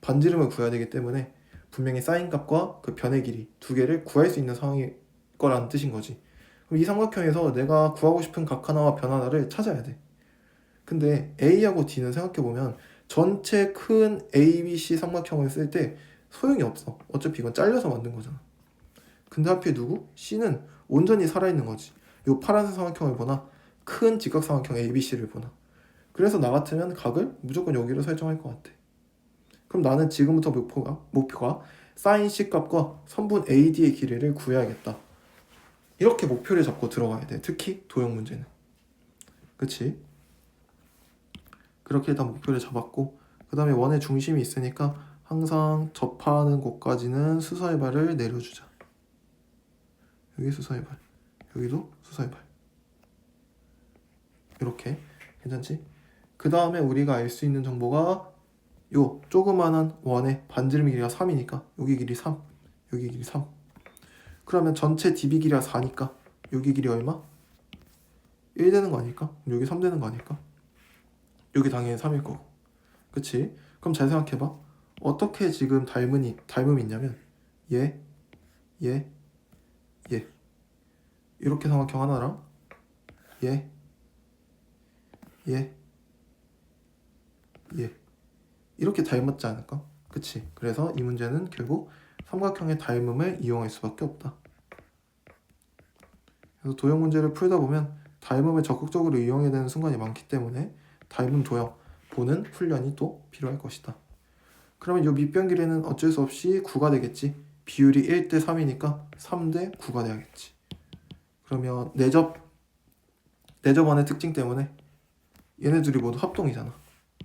반지름을 구해야 되기 때문에 분명히 사인 값과 그 변의 길이 2개를 구할 수 있는 상황일 거라는 뜻인 거지. 그럼 이 삼각형에서 내가 구하고 싶은 각 하나와 변 하나를 찾아야 돼. 근데 A하고 D는 생각해보면 전체 큰 ABC 삼각형을 쓸 때 소용이 없어. 어차피 이건 잘려서 만든 거잖아. 근데 하필 누구? C는 온전히 살아있는 거지. 요 파란색 삼각형을 보나 큰 직각삼각형 ABC를 보나. 그래서 나 같으면 각을 무조건 여기로 설정할 것 같아. 그럼 나는 지금부터 목표가 사인 C 값과 선분 AD의 길이를 구해야겠다. 이렇게 목표를 잡고 들어가야 돼. 특히 도형 문제는. 그치? 그렇게 일단 목표를 잡았고, 그 다음에 원의 중심이 있으니까 항상 접하는 곳까지는 수서의 발을 내려주자. 여기 수서의 발, 여기도 수서의 발. 이렇게 괜찮지? 그 다음에 우리가 알 수 있는 정보가 요 조그만한 원의 반지름 길이가 3이니까 여기 길이 3, 여기 길이 3. 그러면 전체 DB 길이가 4니까 여기 길이 얼마? 1 되는 거 아닐까? 여기 3 되는 거 아닐까? 여기 당연히 3일 거고. 그치? 그럼 잘 생각해봐. 어떻게 지금 닮음이 있냐면 얘, 얘, 얘 이렇게 삼각형 하나랑 얘, 얘, 얘 이렇게 닮았지 않을까? 그치? 그래서 이 문제는 결국 삼각형의 닮음을 이용할 수밖에 없다. 그래서 도형 문제를 풀다 보면 닮음을 적극적으로 이용해야 되는 순간이 많기 때문에 닮음 도형 보는 훈련이 또 필요할 것이다. 그러면 이 밑변 길이는 어쩔 수 없이 9가 되겠지. 비율이 1대 3이니까 3대 9가 돼야겠지. 그러면 내접안의 특징 때문에 얘네들이 모두 합동이잖아.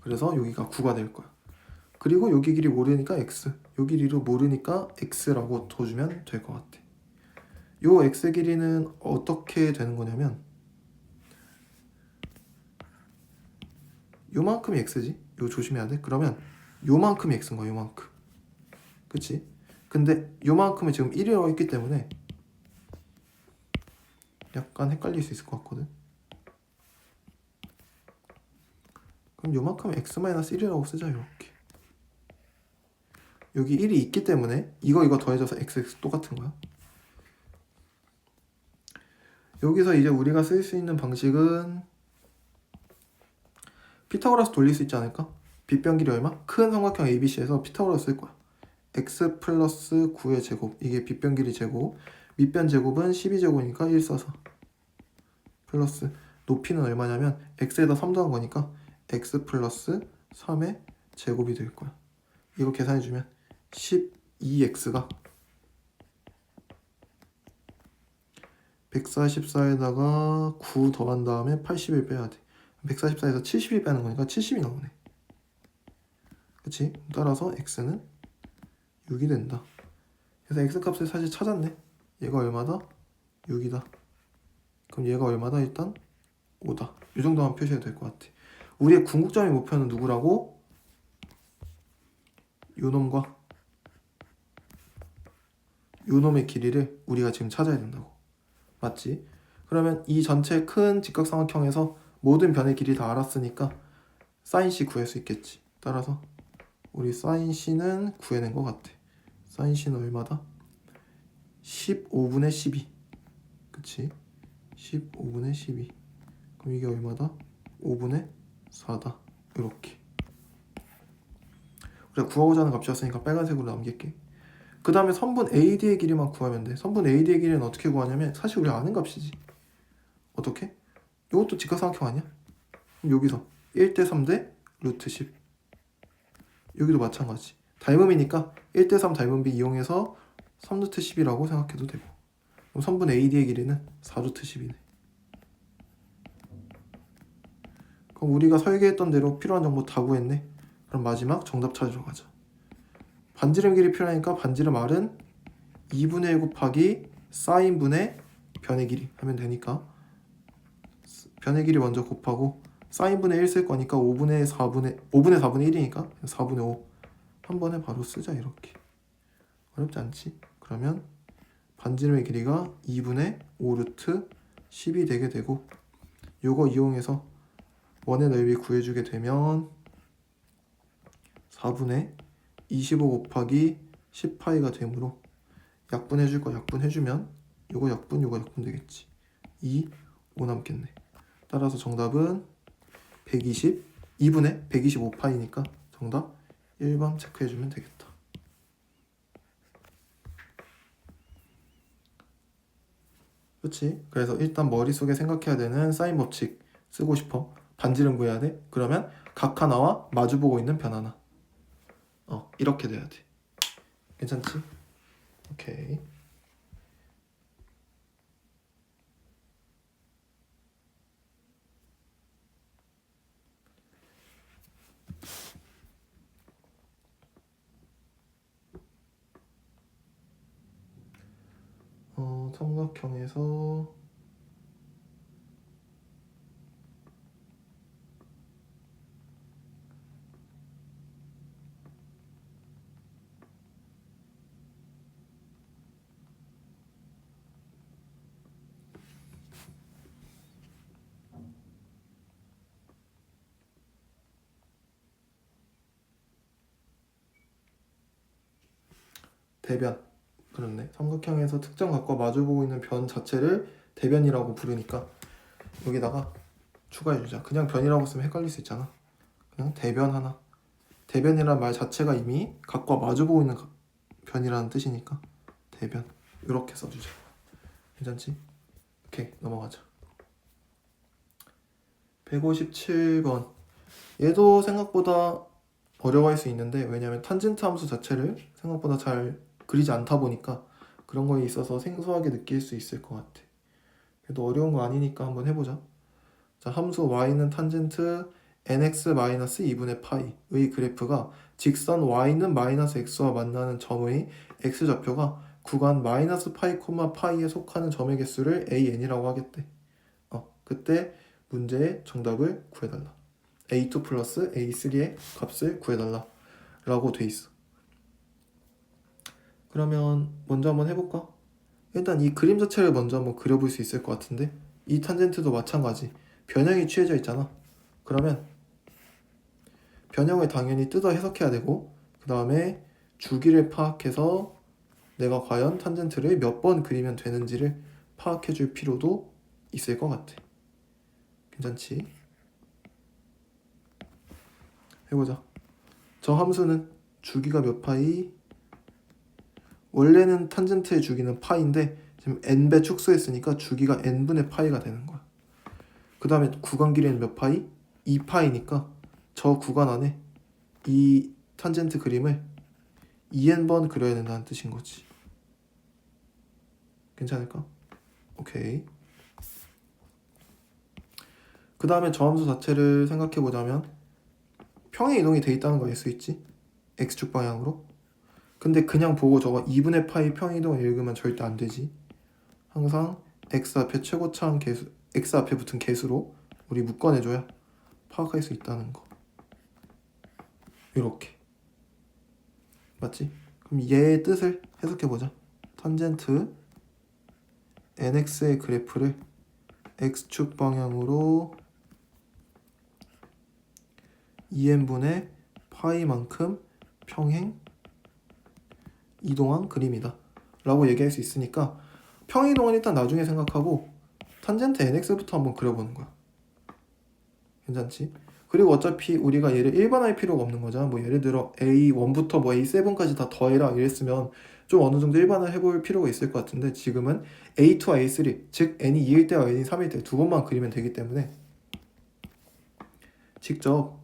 그래서 여기가 9가 될 거야. 그리고 여기 길이 모르니까 x, 여기 길이도 모르니까 x라고 둬주면 될 것 같아. 요 x 길이는 어떻게 되는 거냐면 요만큼이 x지? 요 조심해야 돼. 그러면 요만큼이 x인 거야. 요만큼. 그치? 근데 요만큼이 지금 1이라고 했기 때문에 약간 헷갈릴 수 있을 것 같거든. 그럼 요만큼 x-1이라고 쓰자. 이렇게. 여기 1이 있기 때문에 이거 더해져서 x 똑같은 거야. 여기서 이제 우리가 쓸 수 있는 방식은 피타고라스 돌릴 수 있지 않을까? 빗변 길이 얼마? 큰 삼각형 ABC에서 피타고라스 쓸 거야. x 플러스 9의 제곱, 이게 빗변 길이 제곱, 밑변 제곱은 12제곱이니까 1 써서 플러스 높이는 얼마냐면 x에다 3 더한 거니까 x 플러스 3의 제곱이 될 거야. 이거 계산해주면 12x가 144에다가 9 더한 다음에 80을 빼야 돼. 144에서 70이 빼는 거니까 70이 나오네. 그치? 따라서 x는 6이 된다. 그래서 x 값을 사실 찾았네. 얘가 얼마다? 6이다. 그럼 얘가 얼마다? 일단 5다. 이 정도만 표시해도 될 것 같아. 우리의 궁극적인 목표는 누구라고? 요놈과 요놈의 길이를 우리가 지금 찾아야 된다고. 맞지? 그러면 이 전체 큰 직각삼각형에서 모든 변의 길이 다 알았으니까 sin c 구할 수 있겠지. 따라서 우리 sin c는 구해낸 것 같아. sin c는 얼마다? 15분의 12. 그치? 15분의 12. 그럼 이게 얼마다? 5분의 4다. 이렇게. 우리가 구하고자 하는 값이었으니까 빨간색으로 남길게. 그 다음에 선분 AD의 길이만 구하면 돼. 선분 AD의 길이는 어떻게 구하냐면 사실 우리 아는 값이지. 어떻게? 이것도 직각삼각형 아니야? 그럼 여기서 1대 3대 루트 10. 여기도 마찬가지. 닮음이니까 1대 3 닮음비 이용해서 3루트 10이라고 생각해도 되고. 그럼 선분 AD의 길이는 4루트 10이네. 그럼 우리가 설계했던 대로 필요한 정보 다 구했네. 그럼 마지막 정답 찾으러 가자. 반지름 길이 필요하니까 반지름 R은 2분의 1 곱하기 사인분의 변의 길이 하면 되니까 변의 길이 먼저 곱하고 사인분의 1 쓸 거니까 5분의 4분의 1이니까 4분의 5 한 번에 바로 쓰자. 이렇게 어렵지 않지? 그러면 반지름의 길이가 2분의 5 루트 10이 되게 되고 요거 이용해서 원의 넓이 구해주게 되면 4분의 25 곱하기 10파이가 되므로 약분해줄 거 약분해주면 요거 약분 되겠지. 2, 5 남겠네. 따라서 정답은 2분의 125파이니까 정답 1번 체크해주면 되겠다. 그렇지? 그래서 일단 머릿속에 생각해야 되는 사인 법칙 쓰고 싶어. 반지름 구해야 돼? 그러면 각 하나와 마주보고 있는 변 하나. 이렇게 돼야 돼. 괜찮지? 오케이. 삼각형에서 대변. 그렇네. 삼각형에서 특정 각과 마주보고 있는 변 자체를 대변이라고 부르니까 여기다가 추가해주자. 그냥 변이라고 쓰면 헷갈릴 수 있잖아. 그냥 대변 하나. 대변이란 말 자체가 이미 각과 마주보고 있는 변이라는 뜻이니까 대변. 이렇게 써주자. 괜찮지? 오케이, 넘어가자. 157번. 얘도 생각보다 어려워할 수 있는데, 왜냐면 탄젠트 함수 자체를 생각보다 잘 그리지 않다 보니까 그런 거에 있어서 생소하게 느낄 수 있을 것 같아. 그래도 어려운 거 아니니까 한번 해보자. 자, 함수 y는 탄젠트 nx-2분의 파이의 그래프가 직선 y는 마이너스 x와 만나는 점의 x좌표가 구간 마이너스 파이, 파이에 속하는 점의 개수를 an이라고 하겠대. 그때 문제의 정답을 구해달라. a2 플러스 a3의 값을 구해달라 라고 돼 있어. 그러면 먼저 한번 해볼까? 일단 이 그림 자체를 먼저 한번 그려볼 수 있을 것 같은데, 이 탄젠트도 마찬가지 변형이 취해져 있잖아. 그러면 변형을 당연히 뜯어 해석해야 되고, 그 다음에 주기를 파악해서 내가 과연 탄젠트를 몇 번 그리면 되는지를 파악해 줄 필요도 있을 것 같아. 괜찮지? 해보자. 저 함수는 주기가 몇 파이? 원래는 탄젠트의 주기는 파인데 지금 n배 축소했으니까 주기가 n분의 파이가 되는 거야. 그 다음에 구간 길이는 몇 파이? 2파이니까 저 구간 안에 이 탄젠트 그림을 2n번 그려야 된다는 뜻인 거지. 괜찮을까? 오케이. 그 다음에 저 함수 자체를 생각해 보자면 평행 이동이 돼 있다는 거 알 수 있지? x축 방향으로. 근데 그냥 보고 저거 2분의 파이 평행 이동을 읽으면 절대 안 되지. 항상 x 앞에 최고차항 개수, x 앞에 붙은 개수로 우리 묶어내줘야 파악할 수 있다는 거. 이렇게. 맞지? 그럼 얘의 뜻을 해석해보자. 탄젠트 nx의 그래프를 x축 방향으로 2n분의 파이만큼 평행 이동한 그림이다 라고 얘기할 수 있으니까 평행 이동은 일단 나중에 생각하고 탄젠트 nx부터 한번 그려보는 거야. 괜찮지? 그리고 어차피 우리가 얘를 일반할 필요가 없는 거잖아. 뭐 예를 들어 A1부터 뭐 A7까지 다 더해라 이랬으면 좀 어느 정도 일반을 해볼 필요가 있을 것 같은데, 지금은 A2와 A3, 즉 n이 2일 때와 n이 3일 때 두 번만 그리면 되기 때문에 직접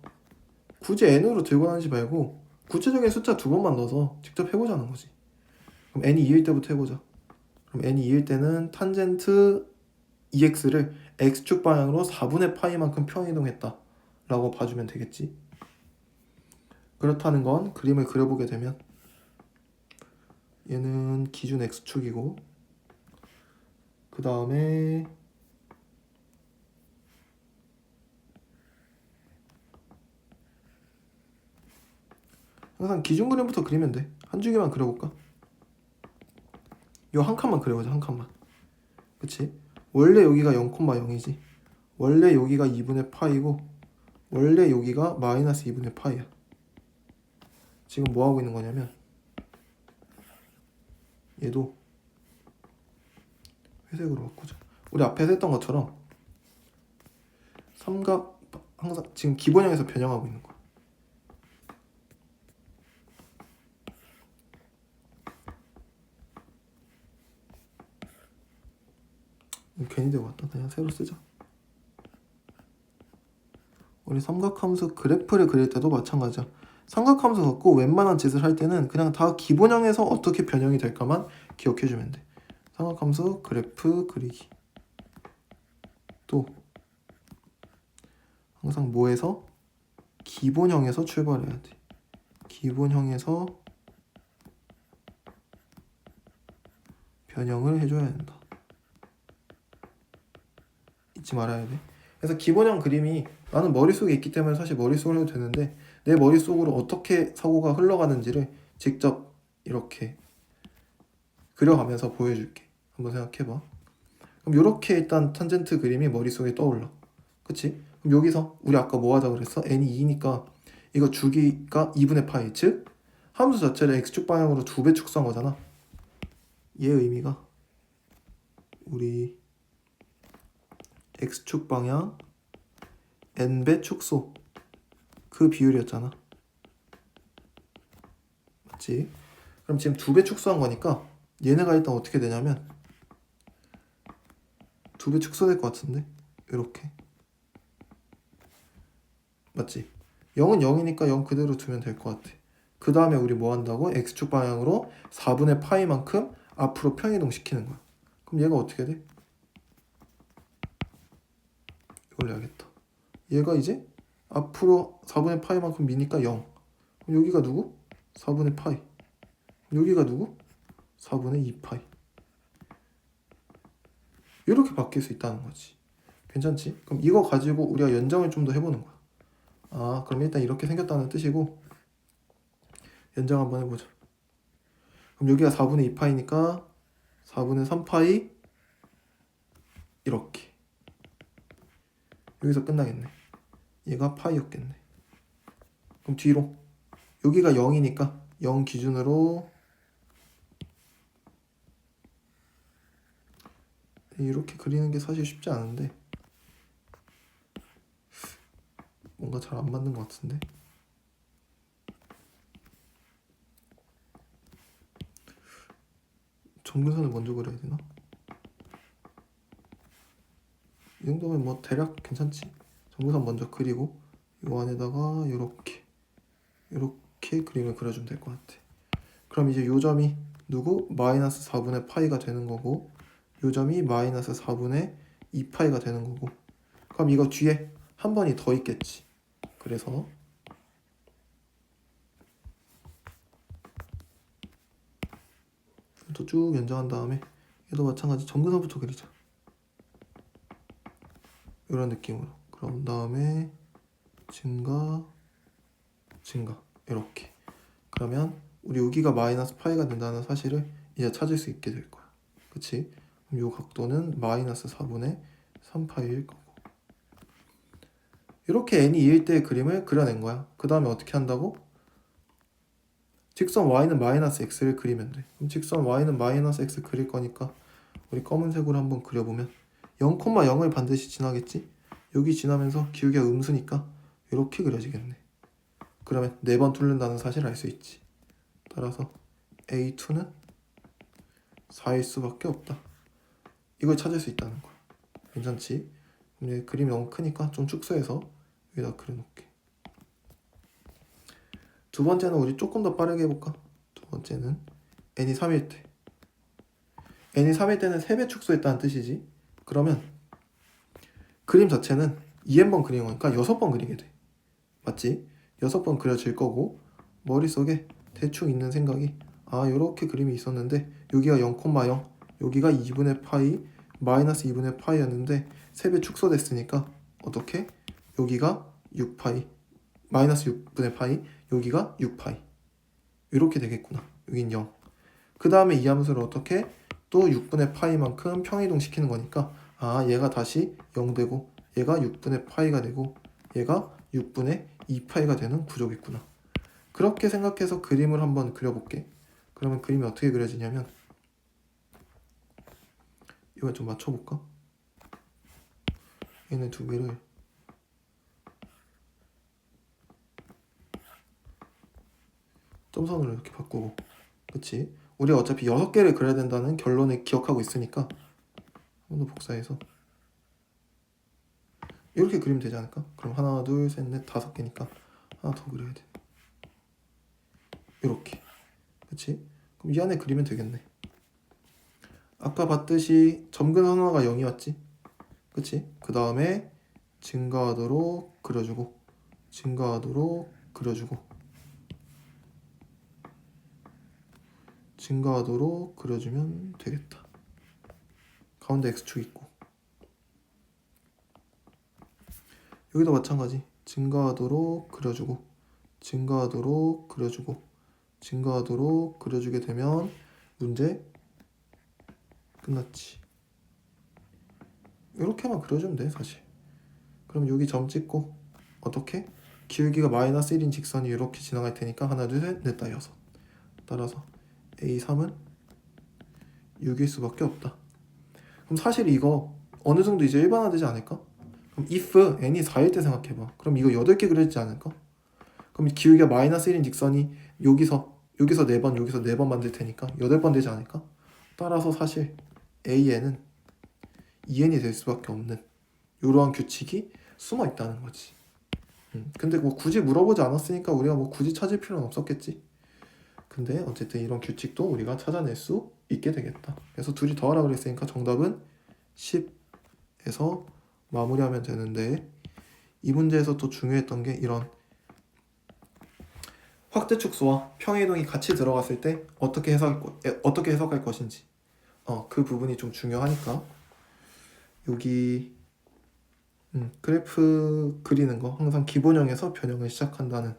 굳이 n으로 들고 다니지 말고 구체적인 숫자 두 번만 넣어서 직접 해보자는 거지. 그럼 n이 2일 때부터 해보자. 그럼 n이 2일 때는 탄젠트 2x를 x축 방향으로 4분의 파이만큼 평이동했다 라고 봐주면 되겠지. 그렇다는 건 그림을 그려보게 되면 얘는 기준 x축이고, 그 다음에 항상 기준 그림부터 그리면 돼. 한 줄기만 그려볼까? 요 한 칸만 그려보자. 한 칸만. 그치? 원래 여기가 0,0이지. 원래 여기가 2분의 파이고 원래 여기가 마이너스 2분의 파이야. 지금 뭐 하고 있는 거냐면 얘도 회색으로 바꾸자. 우리 앞에서 했던 것처럼 삼각 항상 지금 기본형에서 변형하고 있는 거야. 괜히 되고 왔다. 그냥 새로 쓰자. 우리 삼각함수 그래프를 그릴 때도 마찬가지야. 삼각함수 갖고 웬만한 짓을 할 때는 그냥 다 기본형에서 어떻게 변형이 될까만 기억해주면 돼. 삼각함수 그래프 그리기. 또 항상 뭐에서? 기본형에서 출발해야 돼. 기본형에서 변형을 해줘야 된다. 잊지 말아야 돼. 그래서 기본형 그림이 나는 머릿속에 있기 때문에 사실 머릿속으로 해도 되는데, 내 머릿속으로 어떻게 사고가 흘러가는지를 직접 이렇게 그려가면서 보여줄게. 한번 생각해봐. 그럼 이렇게 일단 탄젠트 그림이 머릿속에 떠올라. 그치? 그럼 여기서 우리 아까 뭐 하자 그랬어? n이 2니까 이거 주기가 2분의 파이, 즉 함수 자체를 x축 방향으로 2배 축소한 거잖아. 얘의 의미가 우리 x축 방향 n배 축소 그 비율이었잖아. 맞지? 그럼 지금 2배 축소한 거니까 얘네가 일단 어떻게 되냐면 2배 축소될 것 같은데 이렇게. 맞지? 0은 0이니까 0 그대로 두면 될 것 같아. 그 다음에 우리 뭐 한다고? x축 방향으로 4분의 파이만큼 앞으로 평이동 시키는 거야. 그럼 얘가 어떻게 돼? 이걸 내야겠다. 얘가 이제 앞으로 4분의 파이만큼 미니까 0. 그럼 여기가 누구? 4분의 파이. 여기가 누구? 4분의 2파이. 이렇게 바뀔 수 있다는 거지. 괜찮지? 그럼 이거 가지고 우리가 연정을 좀 더 해보는 거야. 아, 그럼 일단 이렇게 생겼다는 뜻이고 연정 한번 해보자. 그럼 여기가 4분의 2파이니까 4분의 3파이 이렇게. 여기서 끝나겠네. 얘가 파이였겠네. 그럼 뒤로 여기가 0이니까 0 기준으로 이렇게 그리는 게 사실 쉽지 않은데 뭔가 잘 안 맞는 것 같은데. 정근선을 먼저 그려야 되나? 이 정도면 뭐 대략 괜찮지. 정근선 먼저 그리고 이 안에다가 이렇게 그림을 그려주면 될 것 같아. 그럼 이제 요 점이 누구? 마이너스 4분의 파이가 되는 거고 요 점이 마이너스 4분의 2파이가 되는 거고. 그럼 이거 뒤에 한 번이 더 있겠지. 그래서 또 쭉 연장한 다음에 얘도 마찬가지 정근선부터 그리자. 이런 느낌으로. 그런 다음에 증가 이렇게. 그러면 우리 여기가 마이너스 파이가 된다는 사실을 이제 찾을 수 있게 될 거야. 그치? 그럼 요 각도는 마이너스 4분의 3파이일 거고. 이렇게 n이 2일 때의 그림을 그려낸 거야. 그 다음에 어떻게 한다고? 직선 y는 마이너스 x를 그리면 돼. 그럼 직선 y는 마이너스 x 그릴 거니까 우리 검은색으로 한번 그려보면 0,0을 반드시 지나겠지? 여기 지나면서 기울기가 음수니까 이렇게 그려지겠네. 그러면 4번 뚫는다는 사실을 알 수 있지. 따라서 A2는 4일 수밖에 없다. 이걸 찾을 수 있다는 거야. 괜찮지? 근데 그림이 너무 크니까 좀 축소해서 여기다 그려놓을게. 두 번째는 우리 조금 더 빠르게 해볼까? 두 번째는 n이 3일 때. n이 3일 때는 3배 축소했다는 뜻이지. 그러면 그림 자체는 2n번 그리는 거니까 6번 그리게 돼. 맞지? 6번 그려질 거고 머릿속에 대충 있는 생각이 아 요렇게 그림이 있었는데 여기가 0,0 여기가 2분의 파이 마이너스 2분의 파이였는데 3배 축소됐으니까 어떻게? 여기가 6파이 마이너스 6분의 파이 여기가 6파이 이렇게 되겠구나. 여긴 0. 그 다음에 이 함수를 어떻게? 또 6분의 파이만큼 평이동 시키는 거니까 아 얘가 다시 0 되고 얘가 6분의 파이가 되고 얘가 6분의 2파이가 되는 구조겠구나. 그렇게 생각해서 그림을 한번 그려볼게. 그러면 그림이 어떻게 그려지냐면 이걸 좀 맞춰볼까? 얘네 두 개를 점선으로 이렇게 바꾸고 그치? 우리가 어차피 6개를 그려야 된다는 결론을 기억하고 있으니까 한 번 더 복사해서 이렇게 그리면 되지 않을까? 그럼 하나 둘 셋 넷 5개니까 하나 더 그려야 돼. 이렇게 그치? 그럼 이 안에 그리면 되겠네. 아까 봤듯이 점근선화가 0이었지? 그치? 그 다음에 증가하도록 그려주고 증가하도록 그려주고 증가하도록 그려주면 되겠다. 가운데 x축 있고 여기도 마찬가지 증가하도록 그려주고 증가하도록 그려주고 증가하도록 그려주게 되면 문제 끝났지. 이렇게만 그려주면 돼 사실. 그럼 여기 점 찍고 어떻게? 기울기가 마이너스 1인 직선이 이렇게 지나갈 테니까 하나 둘 셋 넷 다 6. 따라서 A3은 6일 수밖에 없다. 그럼 사실 이거 어느 정도 이제 일반화되지 않을까? 그럼 if n이 4일 때 생각해봐. 그럼 이거 8개 그려지지 않을까? 그럼 기울기가 마이너스 1인 직선이 여기서 4번, 여기서 4번 만들 테니까 8번 되지 않을까? 따라서 사실 AN은 2n이 될 수밖에 없는 이러한 규칙이 숨어 있다는 거지. 근데 뭐 굳이 물어보지 않았으니까 우리가 뭐 굳이 찾을 필요는 없었겠지. 근데 어쨌든 이런 규칙도 우리가 찾아낼 수 있게 되겠다. 그래서 둘이 더하라 그랬으니까 정답은 10에서 마무리하면 되는데, 이 문제에서 또 중요했던 게 이런 확대축소와 평행이동이 같이 들어갔을 때 어떻게 해석할 것인지, 그 부분이 좀 중요하니까 여기 그래프 그리는 거 항상 기본형에서 변형을 시작한다는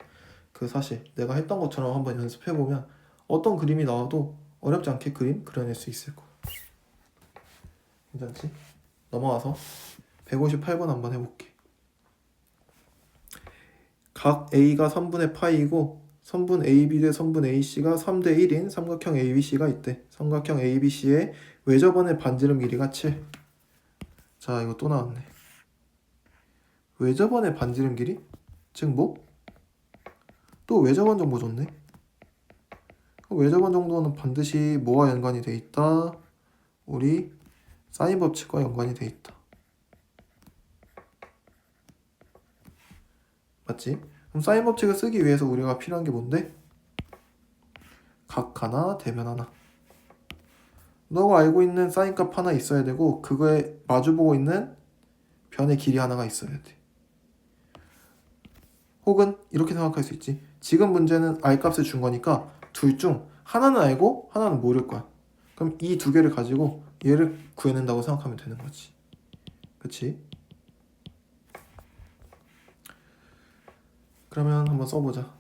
그 사실, 내가 했던 것처럼 한번 연습해보면 어떤 그림이 나와도 어렵지 않게 그림 그려낼 수 있을 거야. 괜찮지? 넘어와서 158번 한번 해볼게. 각 A가 3분의 파이고 선분 AB 대 선분 AC가 3대 1인 삼각형 ABC가 있대. 삼각형 ABC의 외접원의 반지름 길이가 7. 자, 이거 또 나왔네. 외접원의 반지름 길이? 즉 뭐? 또 외접원 정보 줬네. 외접원 정도는 반드시 뭐와 연관이 돼 있다? 우리 사인 법칙과 연관이 돼 있다. 맞지? 그럼 사인 법칙을 쓰기 위해서 우리가 필요한 게 뭔데? 각 하나, 대변 하나. 너가 알고 있는 사인 값 하나 있어야 되고 그거에 마주보고 있는 변의 길이 하나가 있어야 돼. 혹은 이렇게 생각할 수 있지. 지금 문제는 R 값을 준 거니까 둘 중 하나는 알고 하나는 모를 거야. 그럼 이 두 개를 가지고 얘를 구해낸다고 생각하면 되는 거지. 그치? 그러면 한번 써보자.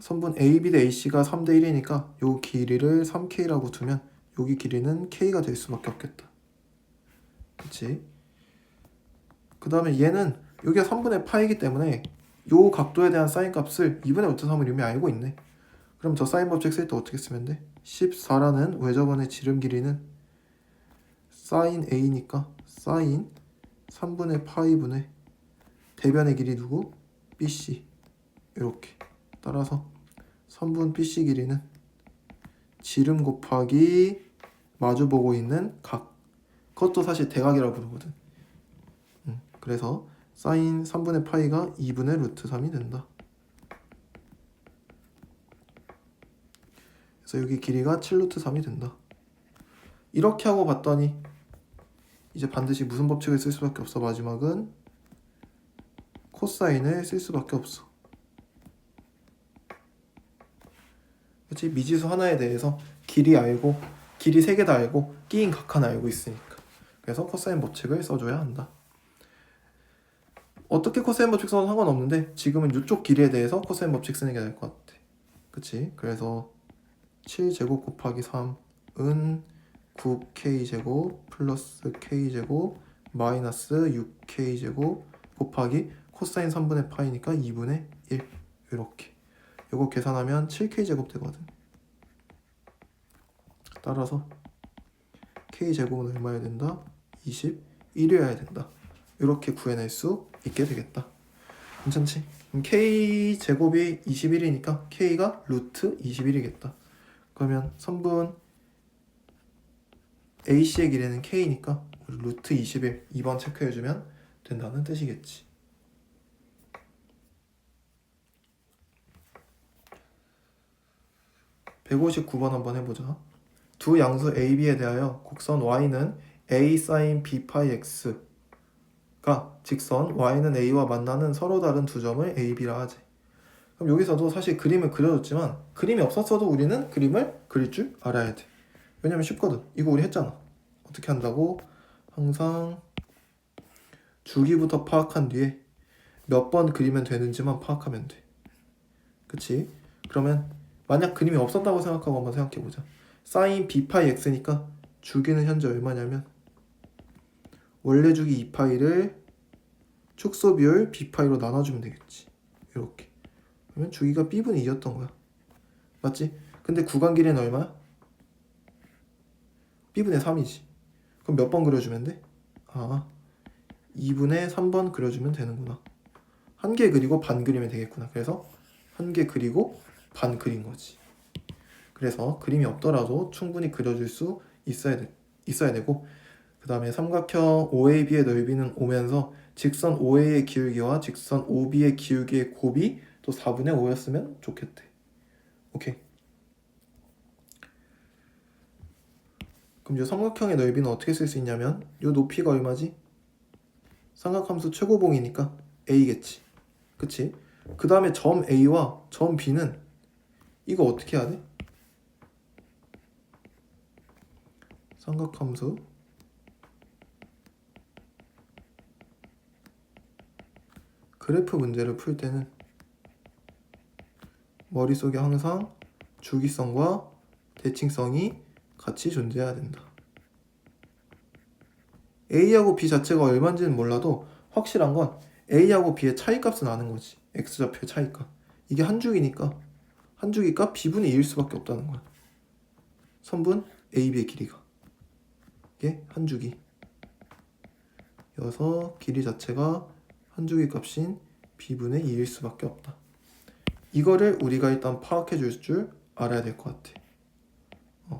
선분 AB 대 AC가 3대 1이니까 요 길이를 3K라고 두면 여기 길이는 K가 될 수밖에 없겠다. 그치? 그 다음에 얘는 여기가 3분의 파이기 때문에 요 각도에 대한 사인 값을 2분의 루트 3을 이미 알고 있네. 그럼 저 사인 법칙 쓸 때 어떻게 쓰면 돼? 14라는 외접원의 지름 길이는 사인 A니까 사인 3분의 파이분의 대변의 길이 누구? BC. 이렇게 따라서 선분 BC 길이는 지름 곱하기 마주보고 있는 각, 그것도 사실 대각이라고 부르거든. 그래서 사인 3분의 파이가 2분의 루트 3이 된다. 그래서 여기 길이가 7 루트 3이 된다. 이렇게 하고 봤더니 이제 반드시 무슨 법칙을 쓸 수밖에 없어? 마지막은 코사인을 쓸 수밖에 없어. 그치? 미지수 하나에 대해서 길이 알고 길이 3개 다 알고 끼인 각 하나 알고 있으니까. 그래서 코사인 법칙을 써줘야 한다. 어떻게 코사인 법칙 써도 상관없는데 지금은 이쪽 길이에 대해서 코사인 법칙 쓰는 게 나을 것 같아. 그치? 그래서 7제곱 곱하기 3은 9K제곱 플러스 K제곱 마이너스 6K제곱 곱하기 코사인 3분의 파이니까 2분의 1. 이렇게 요거 계산하면 7K제곱 되거든. 따라서 K제곱은 얼마여야 된다? 21이어야 된다. 이렇게 구해낼 수 있게 되겠다. 괜찮지? 그럼 K제곱이 21이니까 K가 루트 21이겠다. 그러면 선분 AC의 길이는 K니까 우리 루트 21 2번 체크해주면 된다는 뜻이겠지. (159번) 한번 해보자. 두 양수 AB에 대하여 곡선 Y는 A sin B 파이 X가 직선 Y는 A와 만나는 서로 다른 두 점을 AB라 하지. 그럼 여기서도 사실 그림을 그려줬지만 그림이 없었어도 우리는 그림을 그릴 줄 알아야 돼. 왜냐면 쉽거든. 이거 우리 했잖아. 어떻게 한다고? 항상 주기부터 파악한 뒤에 몇 번 그리면 되는지만 파악하면 돼. 그치? 그러면 만약 그림이 없었다고 생각하고 한번 생각해보자. 사인 B파이 X니까 주기는 현재 얼마냐면 원래 주기 2파이를 축소 비율 B파이로 나눠주면 되겠지. 이렇게. 그러면 주기가 B분의 2였던 거야. 맞지? 근데 구간 길이는 얼마야? b분의 3이지. 그럼 몇 번 그려주면 돼? 2분의 3번 그려주면 되는구나. 한 개 그리고 반 그리면 되겠구나. 그래서 한 개 그리고 반 그린 거지. 그래서 그림이 없더라도 충분히 그려줄 수 있어야 되고, 그 다음에 삼각형 OAB의 넓이는 오면서 직선 OA의 기울기와 직선 OB의 기울기의 곱이 또 4분의 5였으면 좋겠대. 오케이. 그럼 이 삼각형의 넓이는 어떻게 쓸 수 있냐면 이 높이가 얼마지? 삼각함수 최고봉이니까 A겠지. 그치? 그 다음에 점 A와 점 B는 이거 어떻게 해야 돼? 삼각함수 그래프 문제를 풀 때는 머릿속에 항상 주기성과 대칭성이 같이 존재해야 된다. A하고 B 자체가 얼마인지는 몰라도 확실한 건 A하고 B의 차이값은 아는 거지. X좌표의 차이값. 이게 한 줄기니까 한 줄기가 B분의 2일 수밖에 없다는 거야. 선분 AB의 길이가. 이게 한 줄기. 여서 길이 자체가 한 줄기 값인 B분의 2일 수밖에 없다. 이거를 우리가 일단 파악해 줄 줄 알아야 될 것 같아.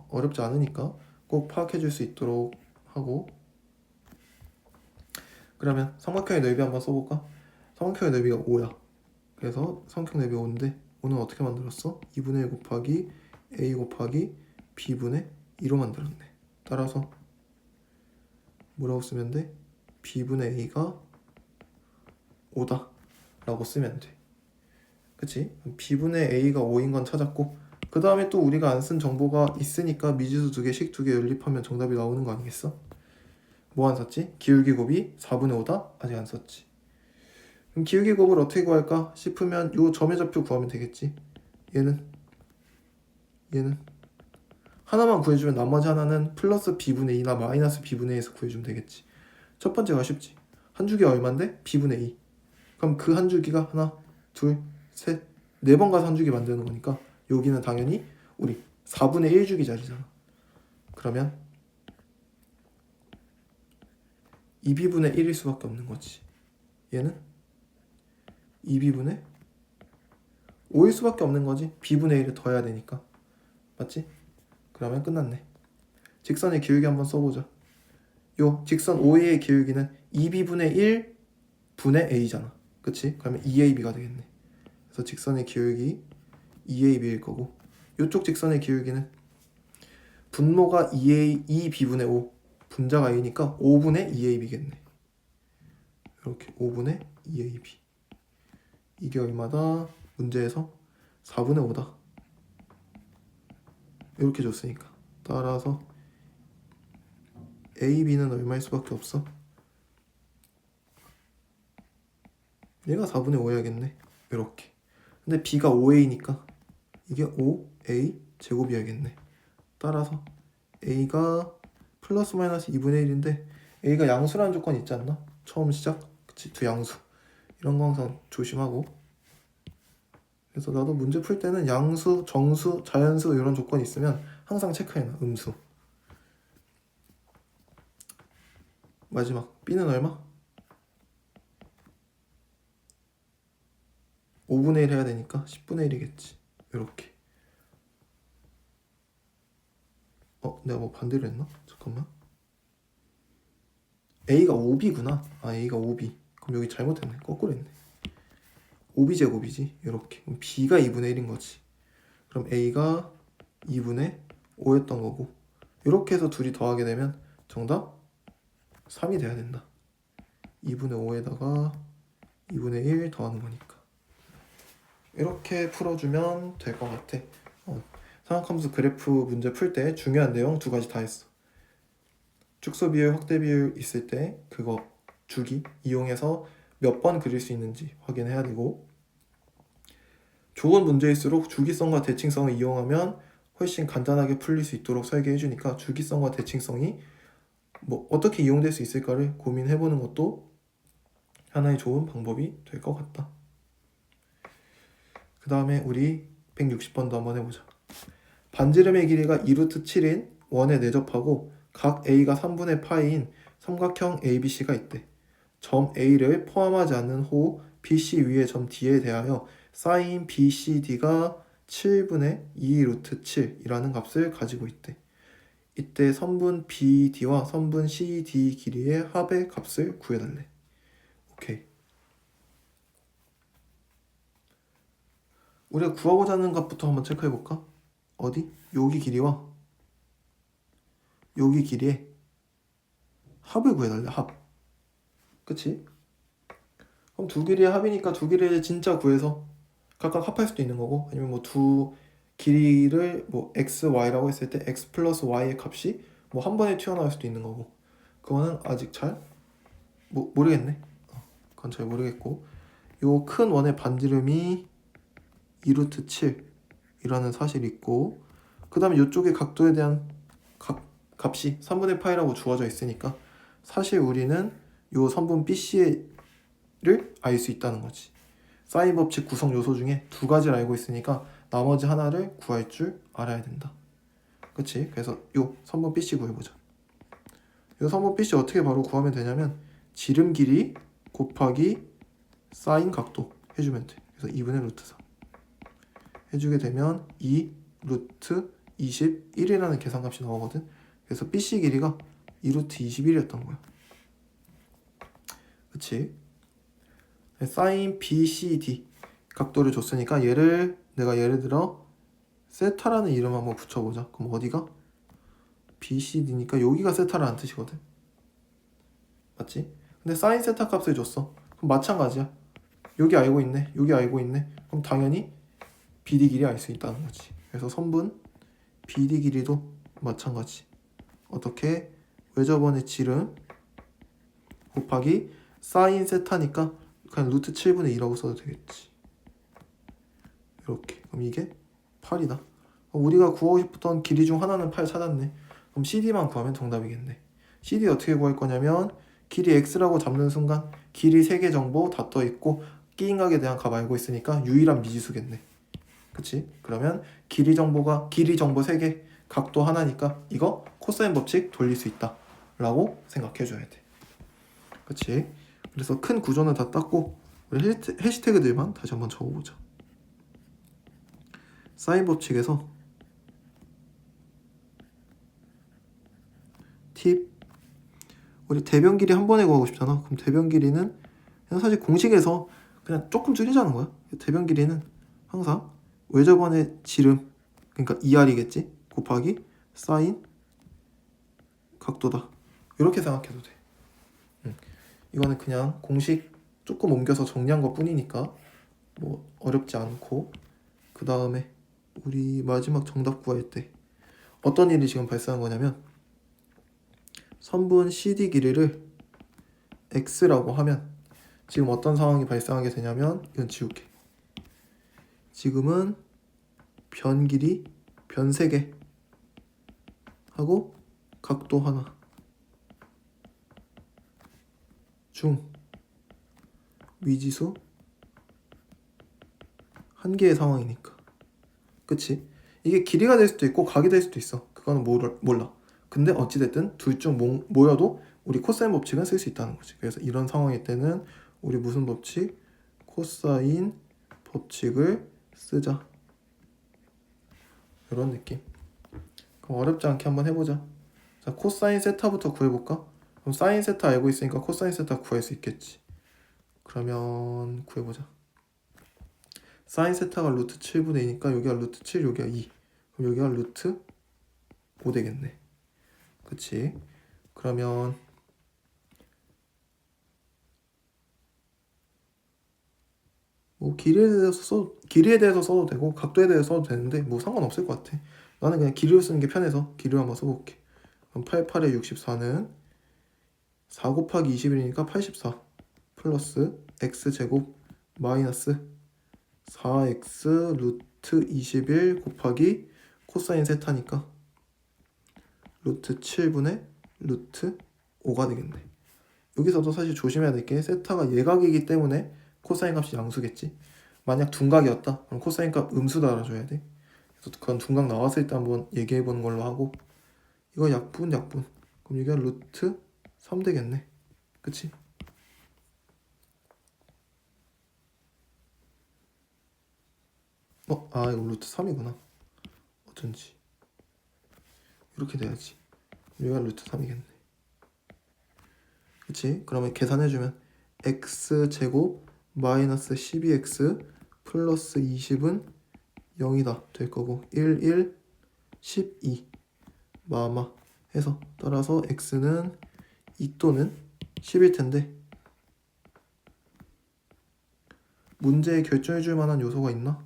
어렵지 않으니까 꼭 파악해 줄 수 있도록 하고, 그러면 삼각형의 넓이 한번 써볼까? 삼각형의 넓이가 5야. 그래서 삼각형 넓이 5인데 5는 어떻게 만들었어? 2분의 1 곱하기 A 곱하기 B분의 2로 만들었네. 따라서 뭐라고 쓰면 돼? B분의 A가 5다 라고 쓰면 돼. 그치? B분의 A가 5인 건 찾았고, 그 다음에 또 우리가 안 쓴 정보가 있으니까 미지수 2개, 식 2개 연립하면 정답이 나오는 거 아니겠어? 뭐 안 썼지? 기울기 곱이 4분의 5다? 아직 안 썼지. 그럼 기울기 곱을 어떻게 구할까 싶으면 요 점의 좌표 구하면 되겠지. 얘는 하나만 구해주면 나머지 하나는 플러스 B분의 2나 마이너스 B분의 2에서 구해주면 되겠지. 첫 번째가 쉽지. 한 줄기가 얼만데? B분의 2. 그럼 그 한 줄기가 하나, 둘, 셋, 네 번 가서 한 줄기 만드는 거니까 여기는 당연히 우리 4분의 1 줄기 자리잖아. 그러면 2B분의 1일 수밖에 없는 거지. 얘는 2B분의 5일 수밖에 없는 거지. B분의 1을 더해야 되니까. 맞지? 그러면 끝났네. 직선의 기울기 한번 써보자. 요 직선 OA의 기울기는 2B분의 1 분의 A잖아. 그치? 그러면 2AB가 되겠네. 그래서 직선의 기울기 2AB일 거고, 요쪽 직선의 기울기는 분모가 2B분의 5, 분자가 A니까 5분의 2AB겠네. 이렇게 5분의 2AB. 이게 얼마다? 문제에서 4분의 5다. 이렇게 줬으니까 따라서 AB는 얼마일 수밖에 없어? 얘가 4분의 5야겠네. 이렇게. 근데 B가 5A니까 이게 5A 제곱이야겠네. 따라서 A가 플러스 마이너스 2분의 1인데 A가 양수라는 조건이 있지 않나? 처음 시작? 그치? 두 양수. 이런 거 항상 조심하고. 그래서 나도 문제 풀 때는 양수, 정수, 자연수 이런 조건이 있으면 항상 체크해놔. 음수. 마지막 B는 얼마? 5분의 1 해야 되니까 10분의 1이겠지. 이렇게. 내가 뭐 반대로 했나? 잠깐만. A가 5B구나. A가 5B. 그럼 여기 잘못했네. 거꾸로 했네. 5B 제곱이지. 이렇게. 그럼 B가 2분의 1인 거지. 그럼 A가 2분의 5였던 거고. 이렇게 해서 둘이 더하게 되면 정답 3이 돼야 된다. 2분의 5에다가 2분의 1 더하는 거니까. 이렇게 풀어주면 될 것 같아. 삼각함수 그래프 문제 풀 때 중요한 내용 두 가지 다 했어. 축소 비율, 확대 비율 있을 때 그거 주기 이용해서 몇 번 그릴 수 있는지 확인해야 되고, 좋은 문제일수록 주기성과 대칭성을 이용하면 훨씬 간단하게 풀릴 수 있도록 설계해 주니까 주기성과 대칭성이 뭐 어떻게 이용될 수 있을까를 고민해 보는 것도 하나의 좋은 방법이 될 것 같다. 그 다음에 우리 160번도 한번 해보자. 반지름의 길이가 2루트 7인 원에 내접하고 각 A가 3분의 파이인 삼각형 ABC가 있대. 점 A를 포함하지 않는 호 BC 위의 점 D에 대하여 사인 BCD가 7분의 2 루트 7이라는 값을 가지고 있대. 이때 선분 BD와 선분 CD 길이의 합의 값을 구해달래. 오케이. 우리가 구하고자 하는 값부터 한번 체크해볼까? 어디? 여기 길이와 여기 길이의 합을 구해달래. 합. 그치? 그럼 두 길이의 합이니까 두 길이를 진짜 구해서 각각 합할 수도 있는 거고, 아니면 뭐 두 길이를 뭐 x, y라고 했을 때 x 플러스 y의 값이 뭐 한 번에 튀어나올 수도 있는 거고, 그거는 아직 잘 모르겠네. 그건 잘 모르겠고, 요 큰 원의 반지름이 2루트 7이라는 사실이 있고, 그 다음에 이쪽에 각도에 대한 값이 3분의 파이라고 주어져 있으니까 사실 우리는 요 선분 BC를 알 수 있다는 거지. 사인 법칙 구성 요소 중에 두 가지를 알고 있으니까 나머지 하나를 구할 줄 알아야 된다. 그치? 그래서 요 선분 BC 구해보자. 요 선분 BC 어떻게 바로 구하면 되냐면 지름 길이 곱하기 사인 각도 해주면 돼. 그래서 2분의 루트 4 해주게 되면 2 루트 21이라는 계산값이 나오거든. 그래서 BC 길이가 2 루트 21이었던 거야. 그치? 사인 BCD 각도를 줬으니까 얘를 내가 예를 들어 세타라는 이름 한번 붙여보자. 그럼 어디가? BCD니까 여기가 세타라는 뜻이거든. 맞지? 근데 사인 세타 값을 줬어. 그럼 마찬가지야. 여기 알고 있네. 여기 알고 있네. 그럼 당연히 BD 길이 알 수 있다는 거지. 그래서 선분 BD 길이도 마찬가지. 어떻게? 외접원의 지름 곱하기 사인 세타니까 그냥 루트 7분의 2라고 써도 되겠지. 이렇게. 그럼 이게 8이다. 우리가 구하고 싶었던 길이 중 하나는 8 찾았네. 그럼 CD만 구하면 정답이겠네. CD 어떻게 구할 거냐면 길이 X라고 잡는 순간 길이 3개 정보 다 떠있고 끼인각에 대한 값 알고 있으니까 유일한 미지수겠네. 그치? 그러면 길이 정보 3개, 각도 하나니까 이거 코사인 법칙 돌릴 수 있다 라고 생각해줘야 돼. 그치? 그래서 큰 구조는 다 땄고 우리 해시태그들만 다시 한번 적어보자. 사인 법칙에서 팁, 우리 대변 길이 한 번에 구하고 싶잖아. 그럼 대변 길이는 그냥 사실 공식에서 그냥 조금 줄이자는 거야. 대변 길이는 항상 외접원의 지름, 그러니까 2R이겠지? 곱하기 사인 각도다. 이렇게 생각해도 돼. 이거는 그냥 공식 조금 옮겨서 정리한 것 뿐이니까 뭐 어렵지 않고, 그 다음에 우리 마지막 정답 구할 때 어떤 일이 지금 발생한 거냐면 선분 CD 길이를 X라고 하면 지금 어떤 상황이 발생하게 되냐면, 이건 지울게. 지금은 변 길이 변 3개 하고 각도 하나 중 미지수 1개의 상황이니까. 그치? 이게 길이가 될 수도 있고 각이 될 수도 있어. 그거는 몰라. 근데 어찌됐든 둘 중 모여도 우리 코사인 법칙은 쓸 수 있다는 거지. 그래서 이런 상황일 때는 우리 무슨 법칙? 코사인 법칙을 쓰자. 이런 느낌. 그럼 어렵지 않게 한번 해보자. 자, 코사인 세타부터 구해볼까? 그럼 사인 세타 알고 있으니까 코사인 세타 구할 수 있겠지. 그러면 구해보자. 사인 세타가 루트 7분의 2니까 여기가 루트 7, 여기가 2. 그럼 여기가 루트 5 되겠네. 그치? 그러면 뭐 길이에 대해서 써도 되고 각도에 대해서 써도 되는데 뭐 상관없을 것 같아. 나는 그냥 길이로 쓰는 게 편해서 길이로 한번 써볼게. 그럼 88에 64는 4 곱하기 21이니까 84 플러스 x제곱 마이너스 4x 루트 21 곱하기 코사인 세타니까 루트 7분의 루트 5가 되겠네. 여기서도 사실 조심해야 될 게 세타가 예각이기 때문에 코사인 값이 양수겠지. 만약 둔각이었다 그럼 코사인 값 음수 달아줘야 돼. 그래서 그건 둔각 나왔을 때 한번 얘기해 보는 걸로 하고, 이거 약분. 그럼 이게 루트 3 되겠네. 그치? 이거 루트 3이구나. 어쩐지 이렇게 돼야지. 여기가 루트 3이겠네. 그치? 그러면 계산해주면 x제곱 마이너스 12x 플러스 20은 0이다 될 거고, 1 12 마마 해서, 따라서 x는 2 또는 10일 텐데, 문제에 결정해줄 만한 요소가 있나?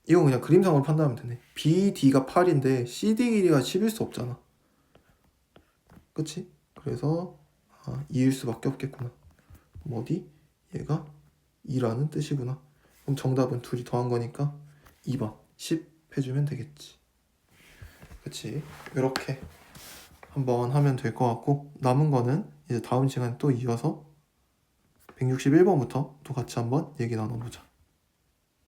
이건 그냥 그림상으로 판단하면 되네. BD가 8인데 CD 길이가 10일 수 없잖아. 그치? 그래서 2일 수밖에 없겠구나. 그럼 어디? 얘가 2라는 뜻이구나. 그럼 정답은 둘이 더한 거니까 2번 10 해주면 되겠지. 그치? 이렇게 한번 하면 될 것 같고, 남은 거는 이제 다음 시간에 또 이어서 161번부터 또 같이 한번 얘기 나눠보자.